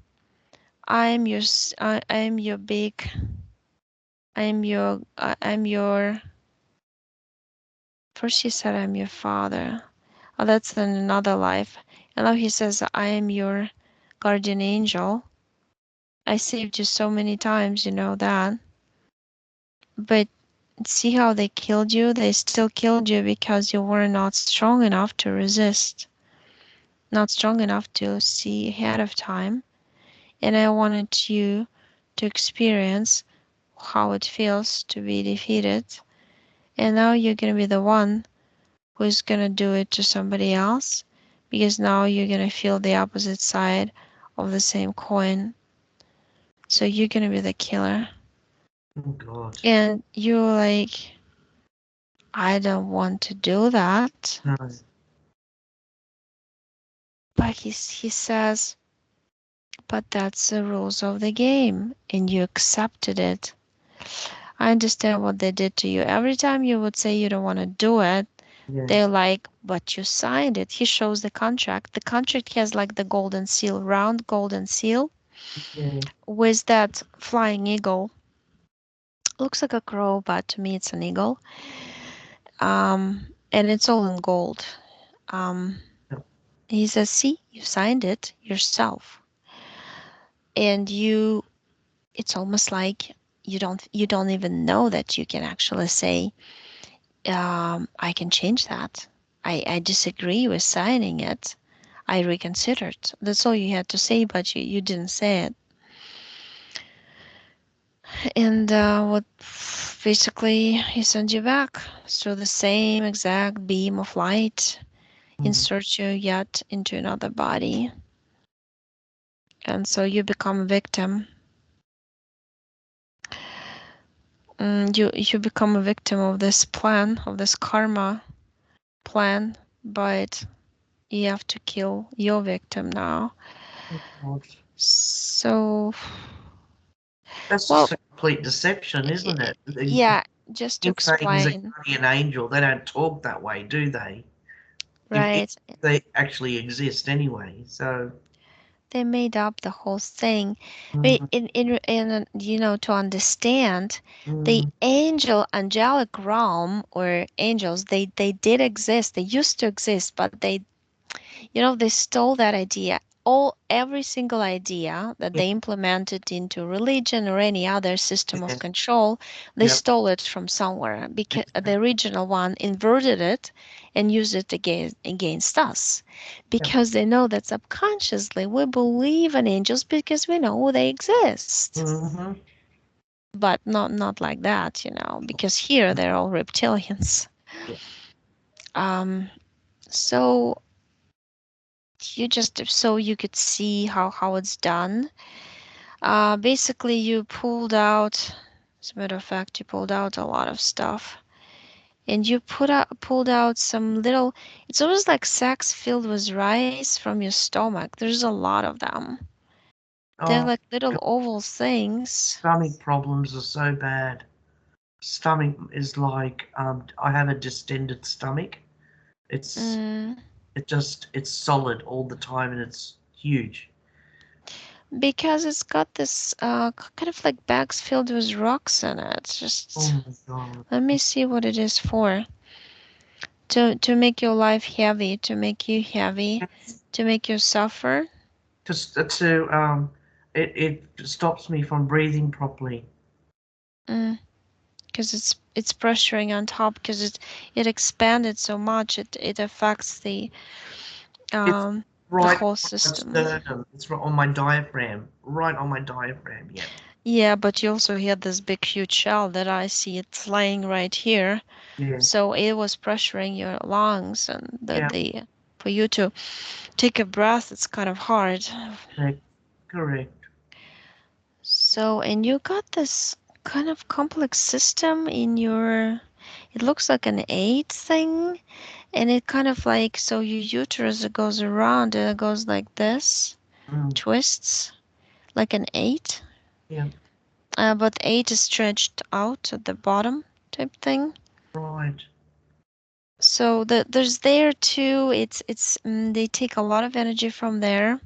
I'm your big, I'm your." First he said, "I'm your father." Oh, that's in another life. And now he says, "I am your guardian angel. I saved you so many times, you know that. But see how they killed you? They still killed you because you were not strong enough to resist, not strong enough to see ahead of time. And I wanted you to experience how it feels to be defeated. And now you're going to be the one who's going to do it to somebody else because now you're going to feel the opposite side of the same coin. So you're going to be the killer." Oh God. And you're like, "I don't want to do that." No. But he says, "But that's the rules of the game, and you accepted it." I understand what they did to you. Every time you would say you don't want to do it, Yeah. they're like, "But you signed it." He shows the contract. The contract has like the golden seal, round golden seal, Yeah. with that flying eagle. Looks like a crow, but to me it's an eagle. And it's all in gold. Um, Yeah. he says, "See, you signed it yourself, and it's almost like you don't even know that you can actually say, I can change that. I disagree with signing it. I reconsidered." That's all you had to say, but you didn't say it. And what basically he sends you back through the same exact beam of light, Mm. inserts you yet into another body, and so you become a victim. You become a victim of this plan, of this karma plan, but you have to kill your victim now. Oh God. So, That's well, just a complete deception, isn't it? yeah, just to Him saying he's a explain, guardian angel, they don't talk that way, do they? If right? they actually exist anyway. So, They made up the whole thing. But mm, to understand the mm, angelic realm or angels, they did exist. They used to exist, but they stole that idea. Every single idea that yeah, they implemented into religion or any other system of yeah, control, they yeah, stole it from somewhere because the original one inverted it and used it against us. yeah. Because they know that subconsciously we believe in angels because we know they exist. Mm-hmm. But not like that, because here they're all reptilians. Yeah. Um, so so you could see how it's done. Basically, you pulled out, as a matter of fact, you pulled out a lot of stuff. And you pulled out some little, it's almost like sacks filled with rice from your stomach. There's a lot of them. They're Oh, like little God. oval things. Stomach problems are so bad. Stomach is like I have a distended stomach. It's Mm, it's solid all the time and it's huge. because it's got this kind of like bags filled with rocks in it. Oh Just my God. let me see what it is for. To make your life heavy, to make you heavy, to make you suffer. To it stops me from breathing properly. Mm, because it's pressuring on top because it expanded so much it affects It's um the right whole on my system. sternum. It's right on my diaphragm. Right on my diaphragm. Yeah. Yeah, but you also had this big huge shell that I see it's laying right here. Yeah. So it was pressuring your lungs and Yeah. the for you to take a breath it's kind of hard. Correct. Correct. So, and you got this kind of complex system in your, it looks like an eight thing, and it kind of like, so your uterus, it goes around and it goes like this, Mm, twists like an eight, yeah, but eight is stretched out at the bottom type thing. right. So there's there too. They take a lot of energy from there,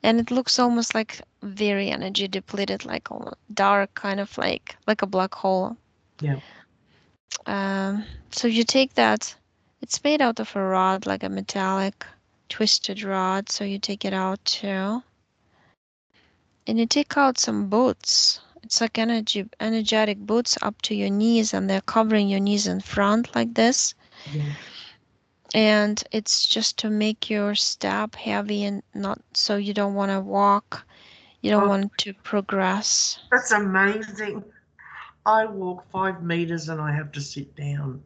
and it looks almost like very energy depleted, like a dark kind of like a black hole. Yeah, So you take that. It's made out of a rod, like a metallic twisted rod. So you take it out too, and you take out some boots. It's like energetic boots up to your knees, and they're covering your knees in front like this. yeah. And it's just to make your step heavy and not so you don't want to walk, you don't Oh, want to progress. that's amazing. I walk 5 meters and I have to sit down.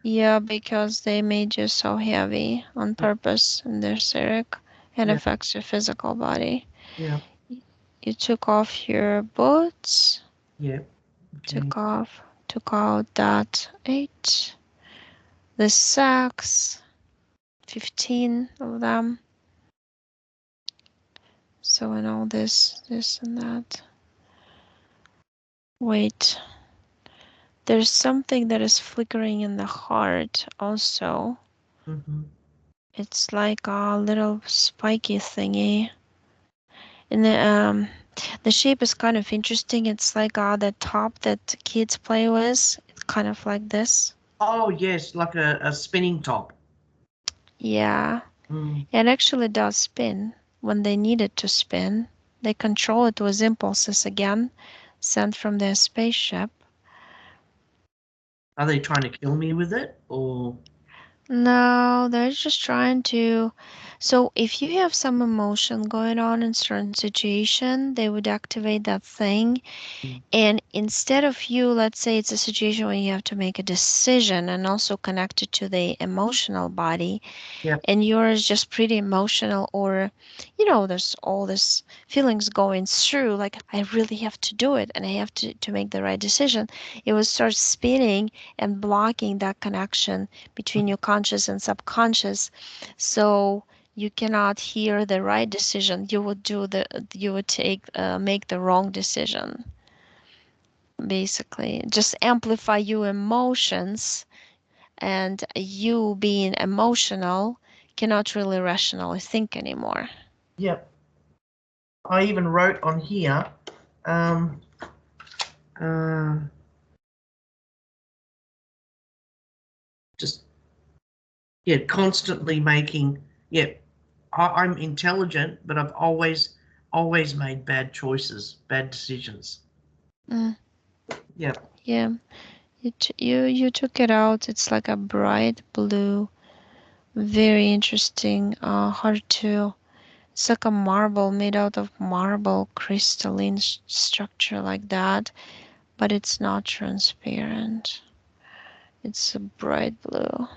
Yeah, because they made you so heavy on Yeah, purpose in their etheric and yeah, affects your physical body. yeah, You took off your boots, yeah. Okay. took out that 8, the sacks, 15 of them. So and all this and that. Wait, there's something that is flickering in the heart also. Mm-hmm. It's like a little spiky thingy. And the shape is kind of interesting. It's like the top that kids play with. It's kind of like this. Oh, yes, like a spinning top. Yeah, Mm. it actually does spin when they need it to spin. They control it with impulses again, sent from their spaceship. Are they trying to kill me with it? Or. No, they're just trying to. So if you have some emotion going on in certain situation, they would activate that thing. Mm. And instead of you, let's say it's a situation where you have to make a decision and also connect it to the emotional body, Yep. and yours just pretty emotional, or there's all this feelings going through, like I really have to do it and I have to make the right decision. It will start spinning and blocking that connection between your conscious and subconscious, so you cannot hear the right decision. You would make the wrong decision, basically just amplify your emotions, and you being emotional cannot really rationally think anymore. Yep. I even wrote on here, um, uh, just, yeah, constantly making, yeah, I'm intelligent, but I've always made bad choices, bad decisions. Mm, Yeah, yeah, you took it out. It's like a bright blue, very interesting, hard to. It's like a marble made out of marble, crystalline structure like that, but it's not transparent. It's a bright blue.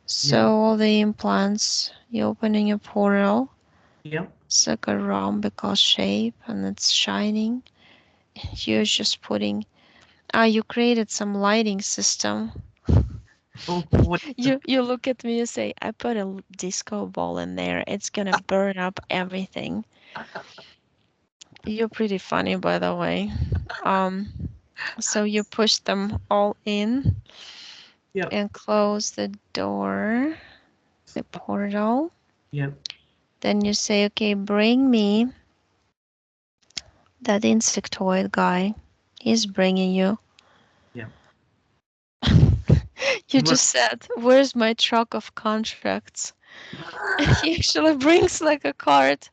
yeah, So all the implants, you opening a portal. yeah. It's like a rhombical shape and it's shining. You're just putting, you created some lighting system. Oh, what? You look at me and say, I put a disco ball in there. It's gonna burn up everything. You're pretty funny, by the way. Um, so you push them all in Yeah, and close the door, the portal. yeah, Then you say, okay, bring me that insectoid guy. He's bringing you. yeah. You just said, where's my truck of contracts? He actually brings like a cart.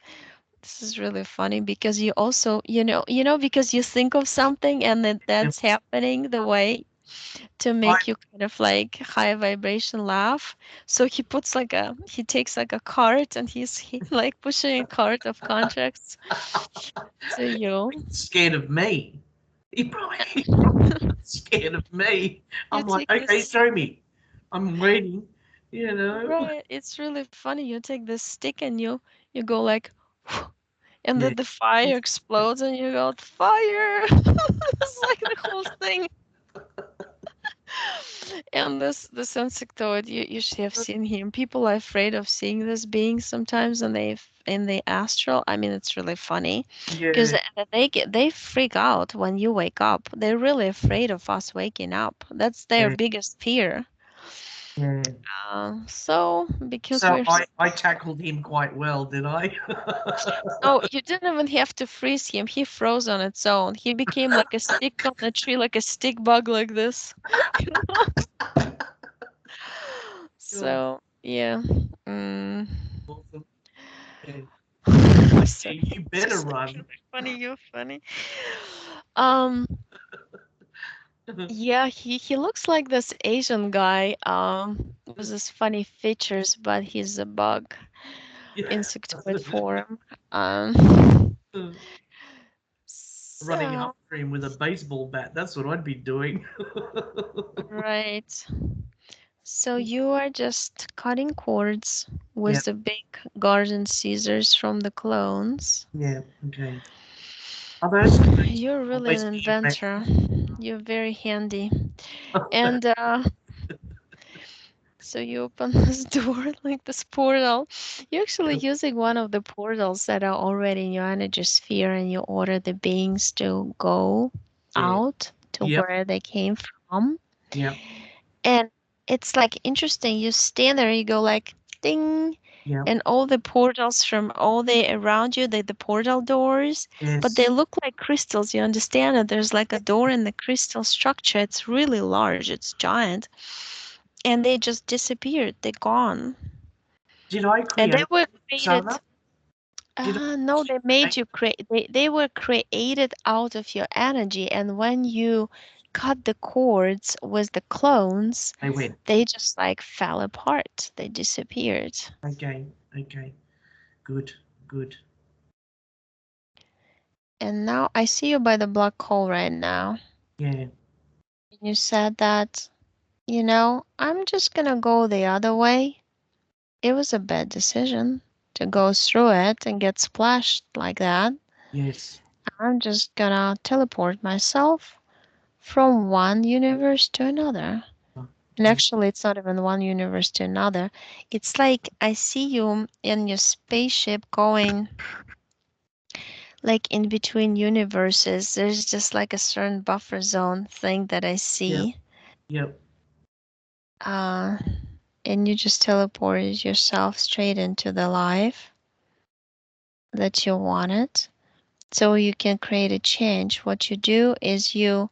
This is really funny because you also, because you think of something and then Yeah. that's happening the way to I, make you kind of like high vibration laugh. So he takes like a cart and he like pushing a cart of contracts to you. scared of me. He's probably scared of me. You I'm like, take okay, this. show me. I'm waiting. You know. Right, it's really funny. You take this stick and you go like and Yeah. then the fire explodes and you go, fire! It's like the whole thing. And this insectoid, you should have seen him. People are afraid of seeing this being sometimes, and they in the astral. I mean, it's really funny because Yeah. they freak out when you wake up. They're really afraid of us waking up. That's their Yeah. biggest fear. Yeah. So because So we're I tackled him quite well, did I? no, you didn't even have to freeze him. He froze on its own. He became like a stick on the tree, like a stick bug, like this. You know? Oh, So yeah. Mm. awesome. Yeah. So Yeah, you it's better just like run. really funny. You're funny. Um. Yeah, he looks like this Asian guy. With his funny features, but he's a bug, Yeah. insectoid form. Um. Running So after him with a baseball bat. That's what I'd be doing. right. So you are just cutting cords Yeah. with the big garden scissors from the clones. Yeah. Okay. Are those going to You're really an always be around? inventor. You're very handy. And so you open this door like this portal. You're actually using one of the portals that are already in your energy sphere, and you order the beings to go Yeah. out to Yep. where they came from. Yep. And it's like interesting. You stand there, you go like ding, Yep. and all the portals from all the around you, the portal doors, but they Yes. look like crystals. You understand that there's like a door in the crystal structure. It's really large, it's giant, and they just disappeared. They're gone. Did I And they create were Sana? created. Did I No, actually they made create? you create. They were created out of your energy, and when you cut the cords with the clones, They went. they just like fell apart. They disappeared. Okay. Okay. Good. Good. And now I see you by the black hole right now. Yeah. You said that, I'm just gonna go the other way. It was a bad decision to go through it and get splashed like that. Yes. I'm just gonna teleport myself from one universe to another. And Okay. actually, it's not even one universe to another. It's like I see you in your spaceship going like in between universes. There's just like a certain buffer zone thing that I Yep. see. Yep. Uh, and you just teleported yourself straight into the life that you wanted. So you can create a change. What you do is you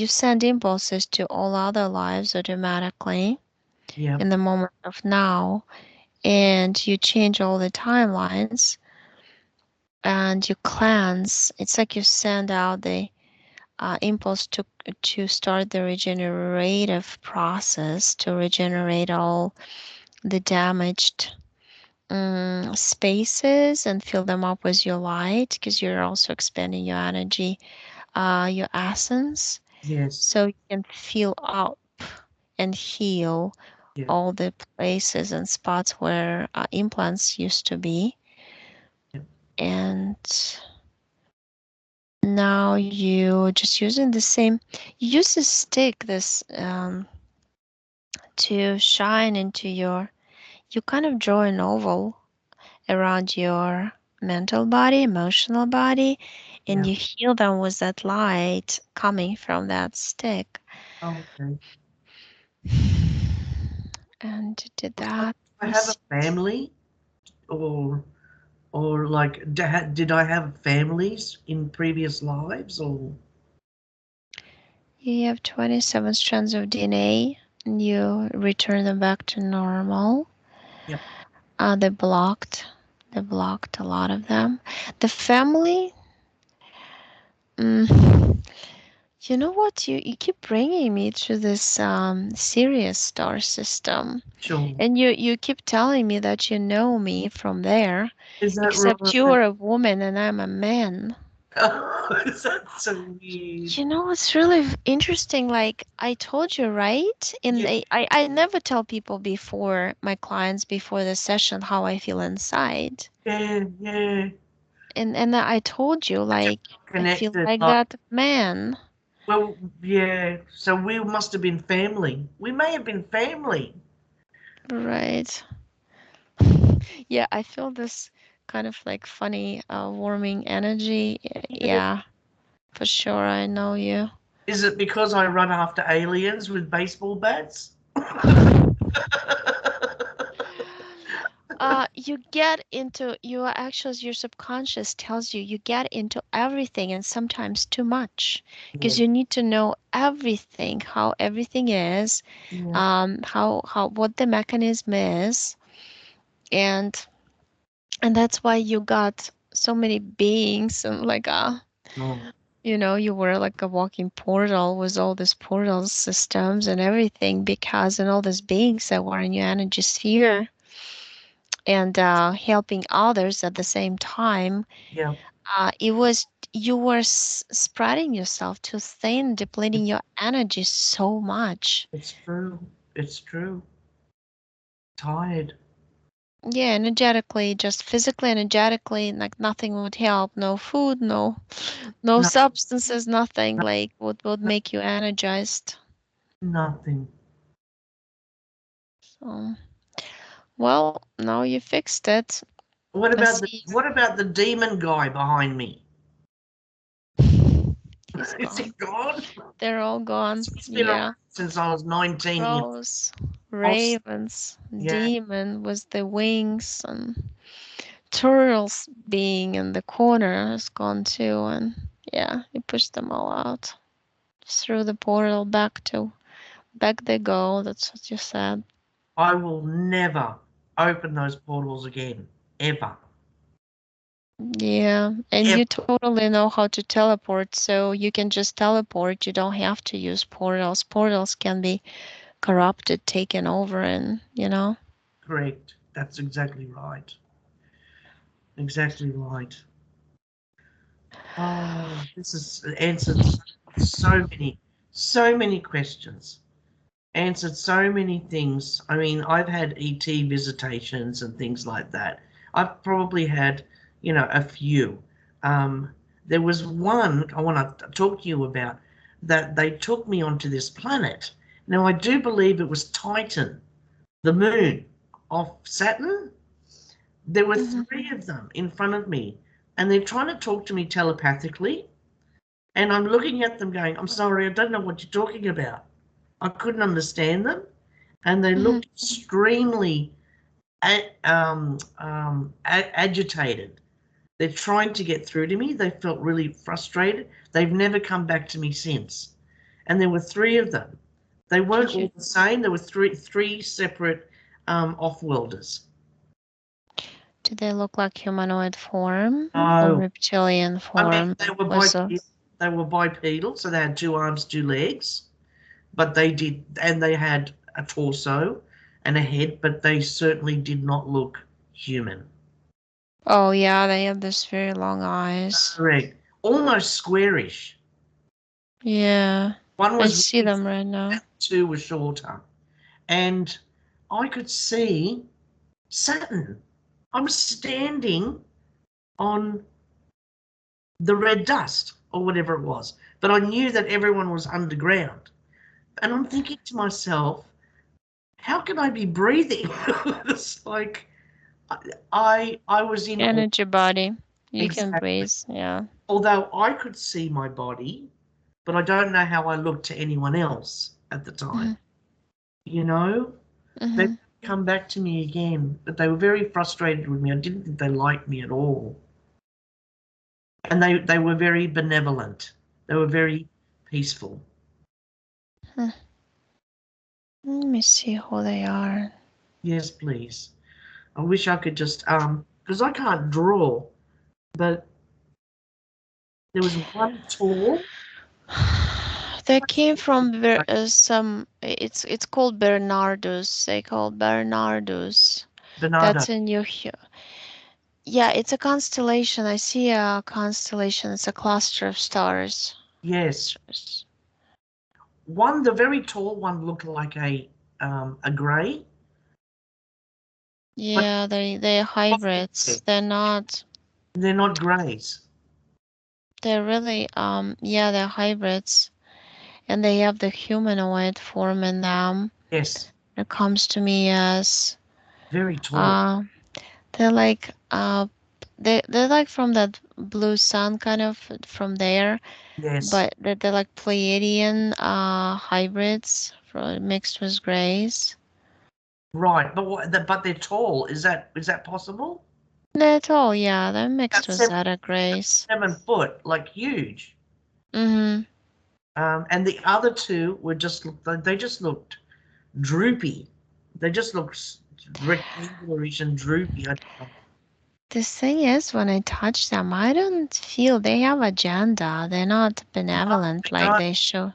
send impulses to all other lives automatically Yep. in the moment of now, and you change all the timelines and you cleanse. It's like you send out the impulse to start the regenerative process to regenerate all the damaged spaces and fill them up with your light because you're also expanding your energy, your essence, Yes. so you can fill up and heal Yep. all the places and spots where implants used to be. Yep. And now you just using the same, you use a stick this to shine into you kind of draw an oval around your mental body, emotional body, and Yep. you heal them with that light coming from that stick. Oh, okay. And you did So, that. I You have a see, family, or like, did I have families in previous lives, or? you have 27 strands of DNA, and you return them back to normal. Yep. They blocked. They blocked a lot of them. The family. Mm, you know what? You keep bringing me to this Sirius star system. Sure. And you keep telling me that you know me from there, Is that except right? you're a woman and I'm a man. Is that so weird? You know, it's really interesting. Like I told you, right? Yeah. I never tell people before, my clients before the session, how I feel inside. Yeah. Yeah. and I told you, like, I feel Connected. like Like, that man. well, yeah. So we must have been family. We may have been family. Right. Yeah, I feel this kind of like funny, warming energy. Yeah, for sure, I know you. Is it because I run after aliens with baseball bats? You get into your subconscious tells you you get into everything and sometimes too much Yeah, because you need to know everything, how everything is, yeah. how what the mechanism is, and that's why you got so many beings and like No, you were like a walking portal with all these portal systems and everything because and all these beings that were in your energy sphere and helping others at the same time. yeah. It was you were spreading yourself too thin, depleting your energy so much. It's true. It's true. Tired. Yeah, energetically, just physically, energetically, like nothing would help. No food, no No, substances, nothing no, like would no, make you energized. nothing. So, well, now you fixed it. What I about the see. what about the demon guy behind me? He's Is he gone. gone? They're all gone. He's been around Yeah. since I was 19 years. Crows, Old. ravens, Yeah, demon with the wings, and turtles being in the corner is gone too. And yeah, he pushed them all out through the portal back they go. That's what you said. I will never open those portals again, ever, Yeah, and ever. you totally know how to teleport, so you can just teleport. You don't have to use portals. Portals can be corrupted, taken over, and Correct. That's exactly right. Exactly right. Oh, this has answered so many questions. Answered so many things. I mean, I've had ET visitations and things like that. I've probably had, a few. Um, there was one I want to talk to you about that they took me onto this planet. Now, I do believe it was Titan, the moon of Saturn. There were hmm three of them in front of me, and they're trying to talk to me telepathically. And I'm looking at them going, I'm sorry, I don't know what you're talking about. I couldn't understand them. And they hmm looked extremely agitated. They're trying to get through to me. They felt really frustrated. They've never come back to me since. And there were three of them. They weren't Did you? all the same. There were three separate off-worlders. Do they look like humanoid form or No, reptilian I mean form? they were Was bipedal. They were bipedal, so they had two arms, two legs. But they did, and they had a torso and a head, but they certainly did not look human. oh yeah, they have this very long eyes. Correct. Almost squarish. Yeah, One I was see really them thin, right now. and two were shorter. And I could see Saturn. I'm standing on the red dust or whatever it was, but I knew that everyone was underground. And I'm thinking to myself, how can I be breathing? It's like I was in awe. Energy body. You can Exactly. breathe. Yeah. Although I could see my body, but I don't know how I looked to anyone else at the time. hmm You know, they hmm come back to me again, but they were very frustrated with me. I didn't think they liked me at all, and they were very benevolent. They were very peaceful. Let me see who they are. Yes, please. I wish I could just because I can't draw, but there was one tall They came from some. It's called Bernardus. They call Bernardus. Bernardo. That's in New. Yeah, it's a constellation. I see a constellation. It's a cluster of stars. Yes, one, the very tall one, looked like a grey, but Yeah, they're hybrids. They're not. They're not greys. They're really, yeah, they're hybrids, and they have the humanoid form in them. Yes, It comes to me as, very tall. uh, they're like, they're like from that blue sun kind of from there, Yes, but they're like Pleiadian hybrids mixed with grays. right. But but they're tall. Is that possible? They're tall, yeah, they're mixed That's with seven, Zeta grays. 7 foot, like huge. Mm-hmm. And the other two were just they just looked droopy. They just looked rectangularish and droopy. I don't know. The thing is, when I touch them, I don't feel they have agenda. They're not No, benevolent they like don't. they show.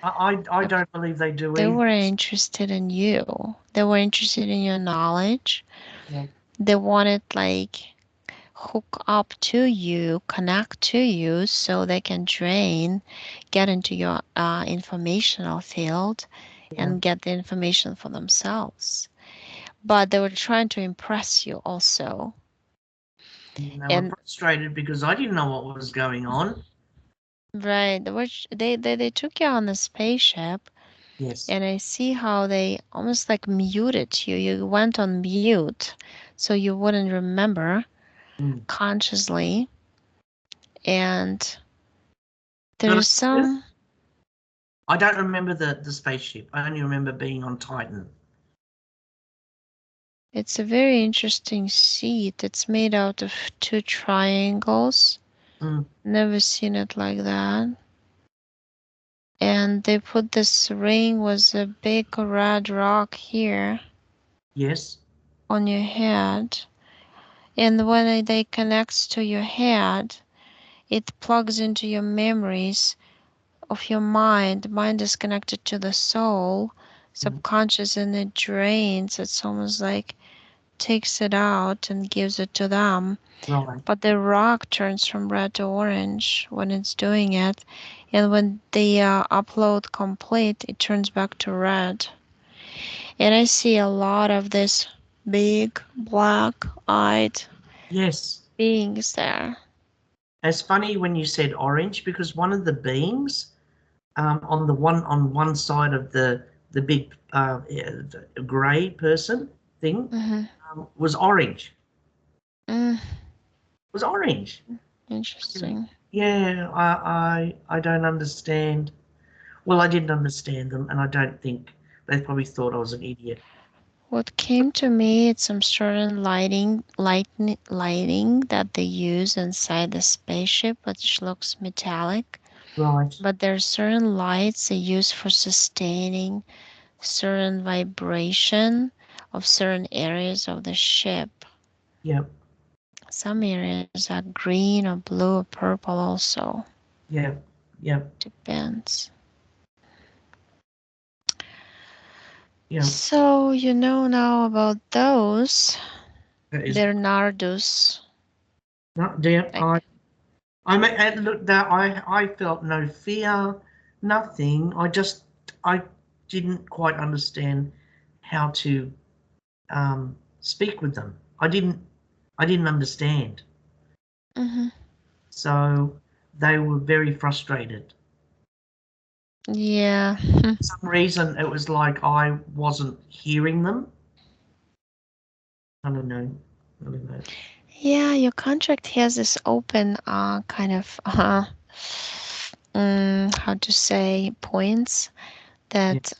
I don't believe they do They either. were interested in you. They were interested in your knowledge. Yeah, They wanted like hook up to you, connect to you so they can get into your informational field yeah. and get the information for themselves. But they were trying to impress you also. And they were And frustrated because I didn't know what was going on. right, they took you on the spaceship, Yes. and I see how they almost like muted you. You went on mute, so you wouldn't remember Mm. consciously. And But there's some, I don't remember the spaceship. I only remember being on Titan. it's a very interesting seat. It's made out of two triangles. Mm. Never seen it like that. And they put this ring with a big red rock here Yes. on your head. And when they connects to your head, it plugs into your memories of your mind. Mind is connected to the soul, Mm. subconscious, and it drains. It's almost like takes it out and gives it to them. Right. But the rock turns from red to orange when it's doing it. And when the upload complete, it turns back to red. And I see a lot of this big black eyed Yes. beings there. It's funny when you said orange because one of the beams on one side of the big grey person thing Hmm. was orange. Mm, Was orange. interesting. Yeah, I don't understand. Well, I didn't understand them, and I don't think they probably thought I was an idiot. What came to me is some certain lighting that they use inside the spaceship, which looks metallic. Right. But there's certain lights they use for sustaining certain vibration of certain areas of the ship. Yeah. Some areas are green or blue or purple also. Yeah. Yeah. Depends. Yeah. So you know now about those. That is. They're Nardus. No, damn. Like, Look that I felt no fear, nothing. I didn't quite understand how to speak with them. I didn't understand. hmm, So they were very frustrated. yeah. For some reason it was like I wasn't hearing them. I don't know. I don't know. Yeah, your contract has this open kind of how to say points Yeah. that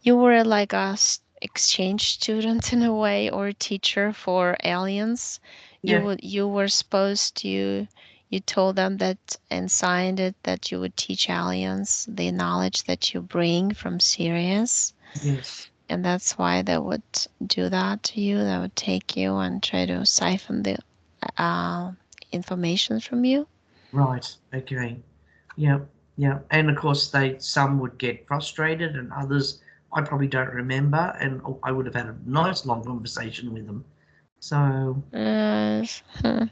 you were like a exchange student in a way, or teacher for aliens. Yeah. You were supposed to, you told them that and signed it that you would teach aliens the knowledge that you bring from Sirius. Yes. And that's why they would do that to you. They would take you and try to siphon the uh, information from you. Right. Okay. Yeah. Yeah. And of course some would get frustrated and others I probably don't remember and I would have had a nice long conversation with them. So Yes. Well,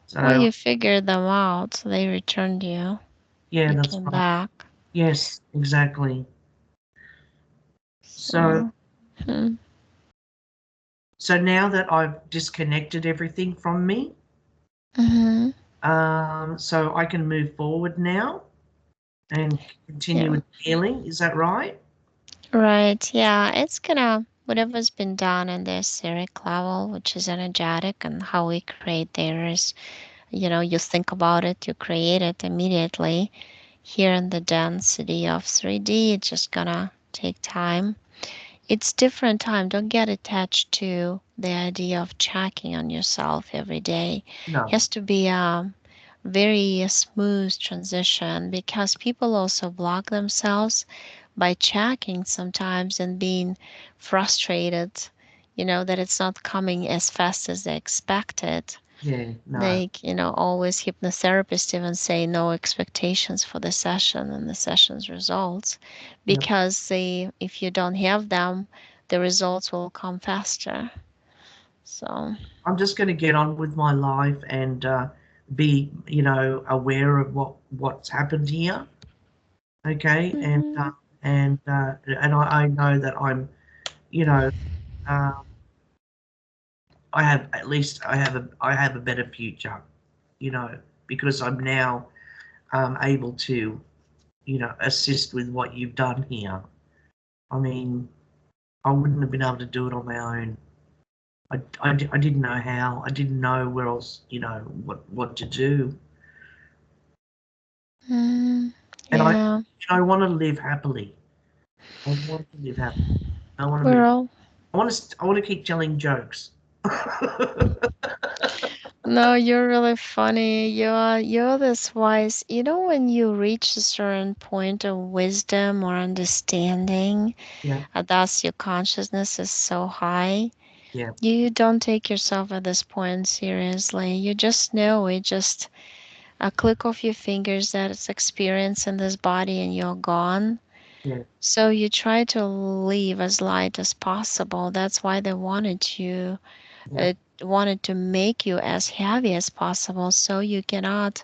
so you figured them out. So they returned you. yeah, You that's came right. back. Yes, exactly. So So, hmm. So now that I've disconnected everything from me, Mm-hmm. so I can move forward now and continue Yeah. with healing. Is that right? Right. Yeah. It's gonna, whatever's been done in the etheric level, which is energetic, and how we create there is, you think about it, you create it immediately. Here in the density of 3D, it's just gonna take time. It's different time. Don't get attached to the idea of checking on yourself every day. It No. has to be a very smooth transition because people also block themselves by checking sometimes and being frustrated, that it's not coming as fast as they expected. Yeah. No. Like, always hypnotherapists even say no expectations for the session and the session's results Yep. because if you don't have them, the results will come faster. So, I'm just going to get on with my life and be, aware of what's happened here. Okay, mhm, and I know that I'm, you know, um, I have at least I have a better future, you know, because I'm now able to, assist with what you've done here. I mean, I wouldn't have been able to do it on my own. I didn't know how. I didn't know where else, what to do. mm, And yeah, I want to live happily. I want to live happily. I want to we're be. all. I want to keep telling jokes. No, you're really funny. You're this wise. When you reach a certain point of wisdom or understanding, Yeah, thus your consciousness is so high. yeah, You don't take yourself at this point seriously. You just know it just a click of your fingers that it's experience in this body and you're gone. yeah, So you try to live as light as possible. That's why they yeah, wanted to make you as heavy as possible so you cannot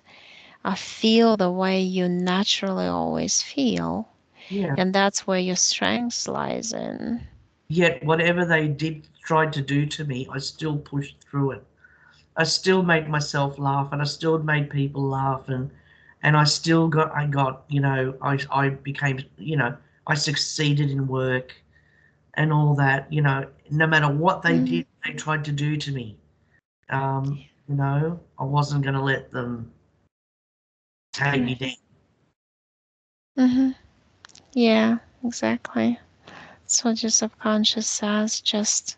feel the way you naturally always feel. yeah. And that's where your strength lies in. Yet whatever they did try to do to me, I still pushed through it. I still made myself laugh, and I still made people laugh, and I got, I became, I succeeded in work and all that, no matter what they Mm-hmm. did, they tried to do to me. I wasn't going to let them take me down. Mm-hmm. Yeah, exactly. That's what your subconscious says. Just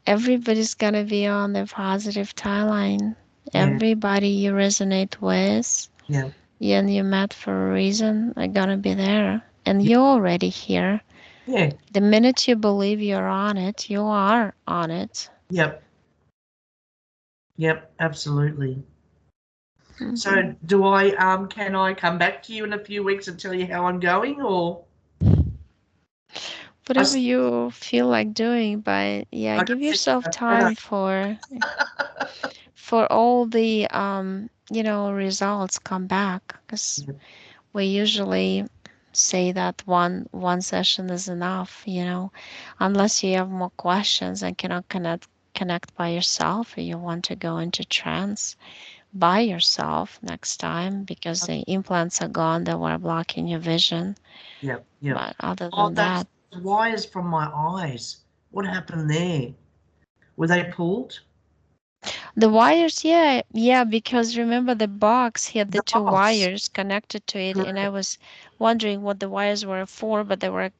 everybody's gonna be on the positive timeline. Yeah, Everybody you resonate with yeah, and you met for a reason are gonna be there. And yeah, you're already here. yeah, The minute you believe you're on it, you are on it. yep, yep, absolutely. Hmm. So can I come back to you in a few weeks and tell you how I'm going, or I, Whatever s- you feel like doing, but yeah, I can give send you yourself a photo? time for all the results come back because Yep, we usually say that one session is enough, unless you have more questions and cannot connect by yourself or you want to go into trance by yourself next time because the implants are gone that were blocking your vision. yep, yep. But other Oh, than those that, wires from my eyes. What happened there? Were they pulled? the wires, yeah, yeah, because remember the box had the The two box. wires connected to it, and I Correct. was wondering what the wires were for, but they were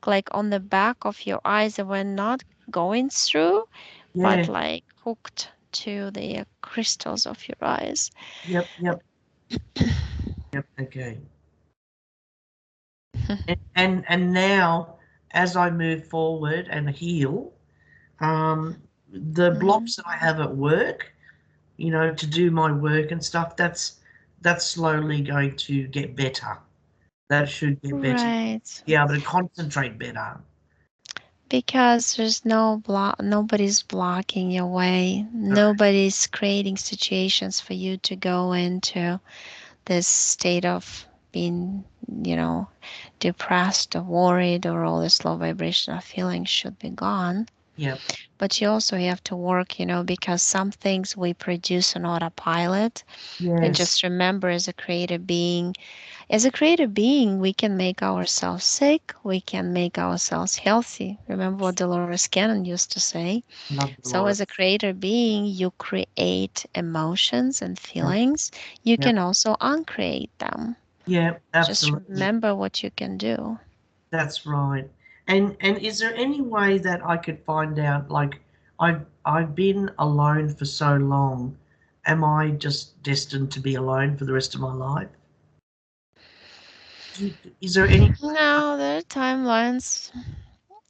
like on the back of your eyes. They were not going through, but Yeah. like hooked to the crystals of your eyes. Yep. Yep. Yep. Okay. And now, as I move forward and heal, the Mhm. blocks that I have at work, to do my work and stuff, that's slowly going to get better. That should get better. Right. Be able to concentrate better. Because there's nobody's blocking your way. Nobody's creating situations for you to go into this state of being, you know, depressed or worried or all this low vibrational feelings should be gone. Yep. But you also have to work, because some things we produce on autopilot. And Yes. just remember, as a creative being, we can make ourselves sick, we can make ourselves healthy. Remember what Dolores Cannon used to say? Love So, as a Dolores. creative being, you create emotions and Yep. feelings. You Yep. can also uncreate them. Yeah, Just absolutely. remember what you can do. That's right. And is there any way that I could find out, like, I've been alone for so long, am I just destined to be alone for the rest of my life? Is there any, No, there are timelines.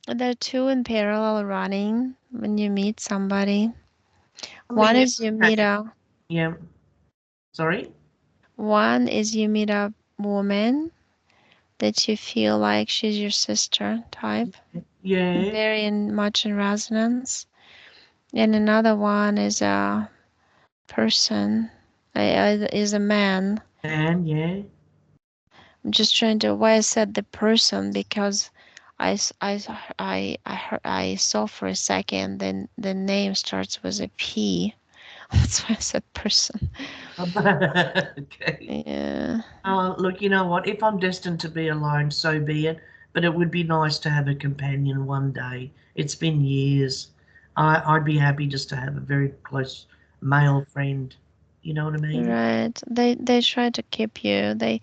There are two in parallel running when you meet somebody. I One mean, is you meet okay, a yeah, sorry? one is you meet a woman that you feel like she's your sister type, Yeah, very much in resonance. And another one is a person, is a man. and yeah, I'm just trying to why I said the person because I saw for a second then the name starts with a P. That's why I said person. okay. Yeah. Look, you know what? If I'm destined to be alone, so be it. But it would be nice to have a companion one day. It's been years. I'd be happy just to have a very close male friend. You know what I mean? Right. They try to keep you. They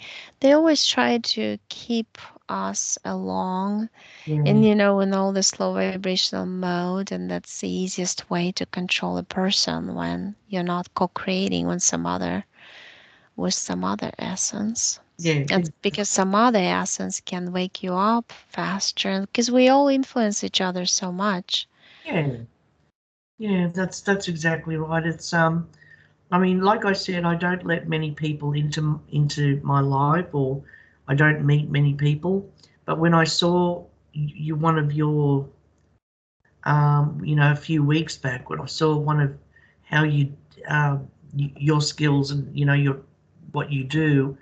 always try to keep us along and Yeah, in all the slow vibrational mode, and that's the easiest way to control a person when you're not co-creating with some other essence. yeah, And because some other essence can wake you up faster because we all influence each other so much. yeah, yeah. That's exactly right. It's. I mean, like I said, I don't let many people into my life, or I don't meet many people. But when I saw you, one of your a few weeks back when I saw one of how your skills and your what you do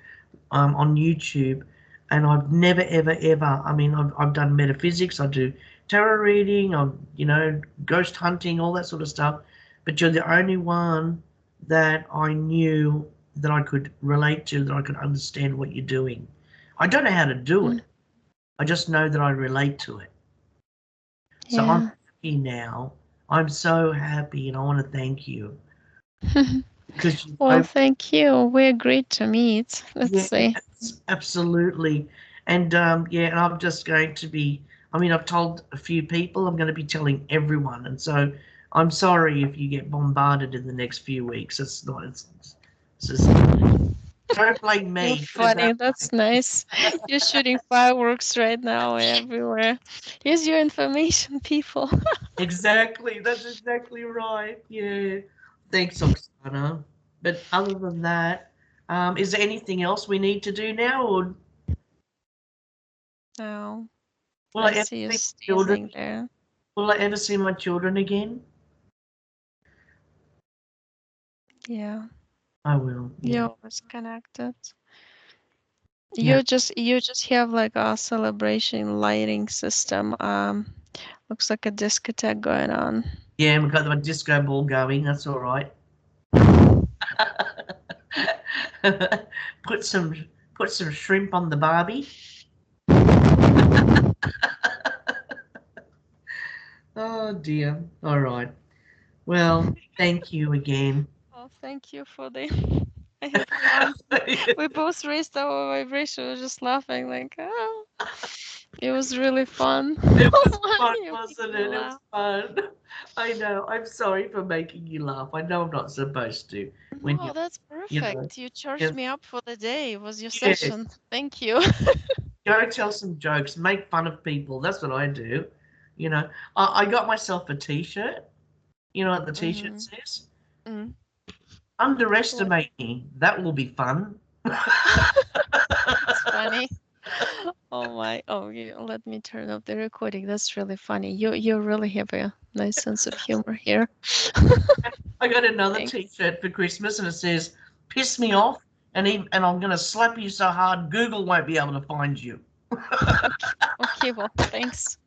on YouTube, and I've never ever ever. I mean, I've done metaphysics, I do tarot reading, I'm ghost hunting, all that sort of stuff, but you're the only one that I knew that I could relate to, that I could understand what you're doing. I don't know how to do Mm, it. I just know that I relate to it. So I'm yeah. happy now. I'm so happy, and I want to thank you because you've Well, opened. thank you. We agreed to meet. Let's see. Yes, absolutely. And yeah, and I'm just going to be. I mean, I've told a few people. I'm going to be telling everyone, and so I'm sorry if you get bombarded in the next few weeks. It's not. It's just don't blame You're me. Put it funny. that That's way. nice. You're shooting fireworks right now everywhere. Here's your information, people. Exactly. That's exactly right. Yeah. Thanks, Oksana. But other than that, is there anything else we need to do now, or Oh, will I I ever see you see my children? sneezing there. Will I ever see my children again? Yeah, I will. Yeah. you're always connected. Yeah. You just have like a celebration lighting system. Looks like a discotheque going on. Yeah. We've got the disco ball going. That's all right. put some put some shrimp on the barbie. Oh dear. All right. Well, thank you again. Oh, thank you for the. I had fun. We both raised our vibration. We were just laughing like, oh, it was really fun. It was Oh my, fun, you make wasn't me it? It was laugh. fun. I know. I'm sorry for making you laugh. I know I'm not supposed to when No, that's you know, perfect. You charged yes, me up for the day. It was your session. yes. Thank you. Go tell some jokes, make fun of people. That's what I do. You know, I got myself a T-shirt. You know what the T-shirt Mm-hmm. says? Mm. What? Underestimate me. That will be fun. That's funny. Oh my. Oh, let me turn off the recording. That's really funny. You really have a nice sense of humor here. I got another Thanks. T-shirt for Christmas, and it says, "Piss me off, and I'm gonna slap you so hard Google won't be able to find you." Okay. Okay. Well, thanks.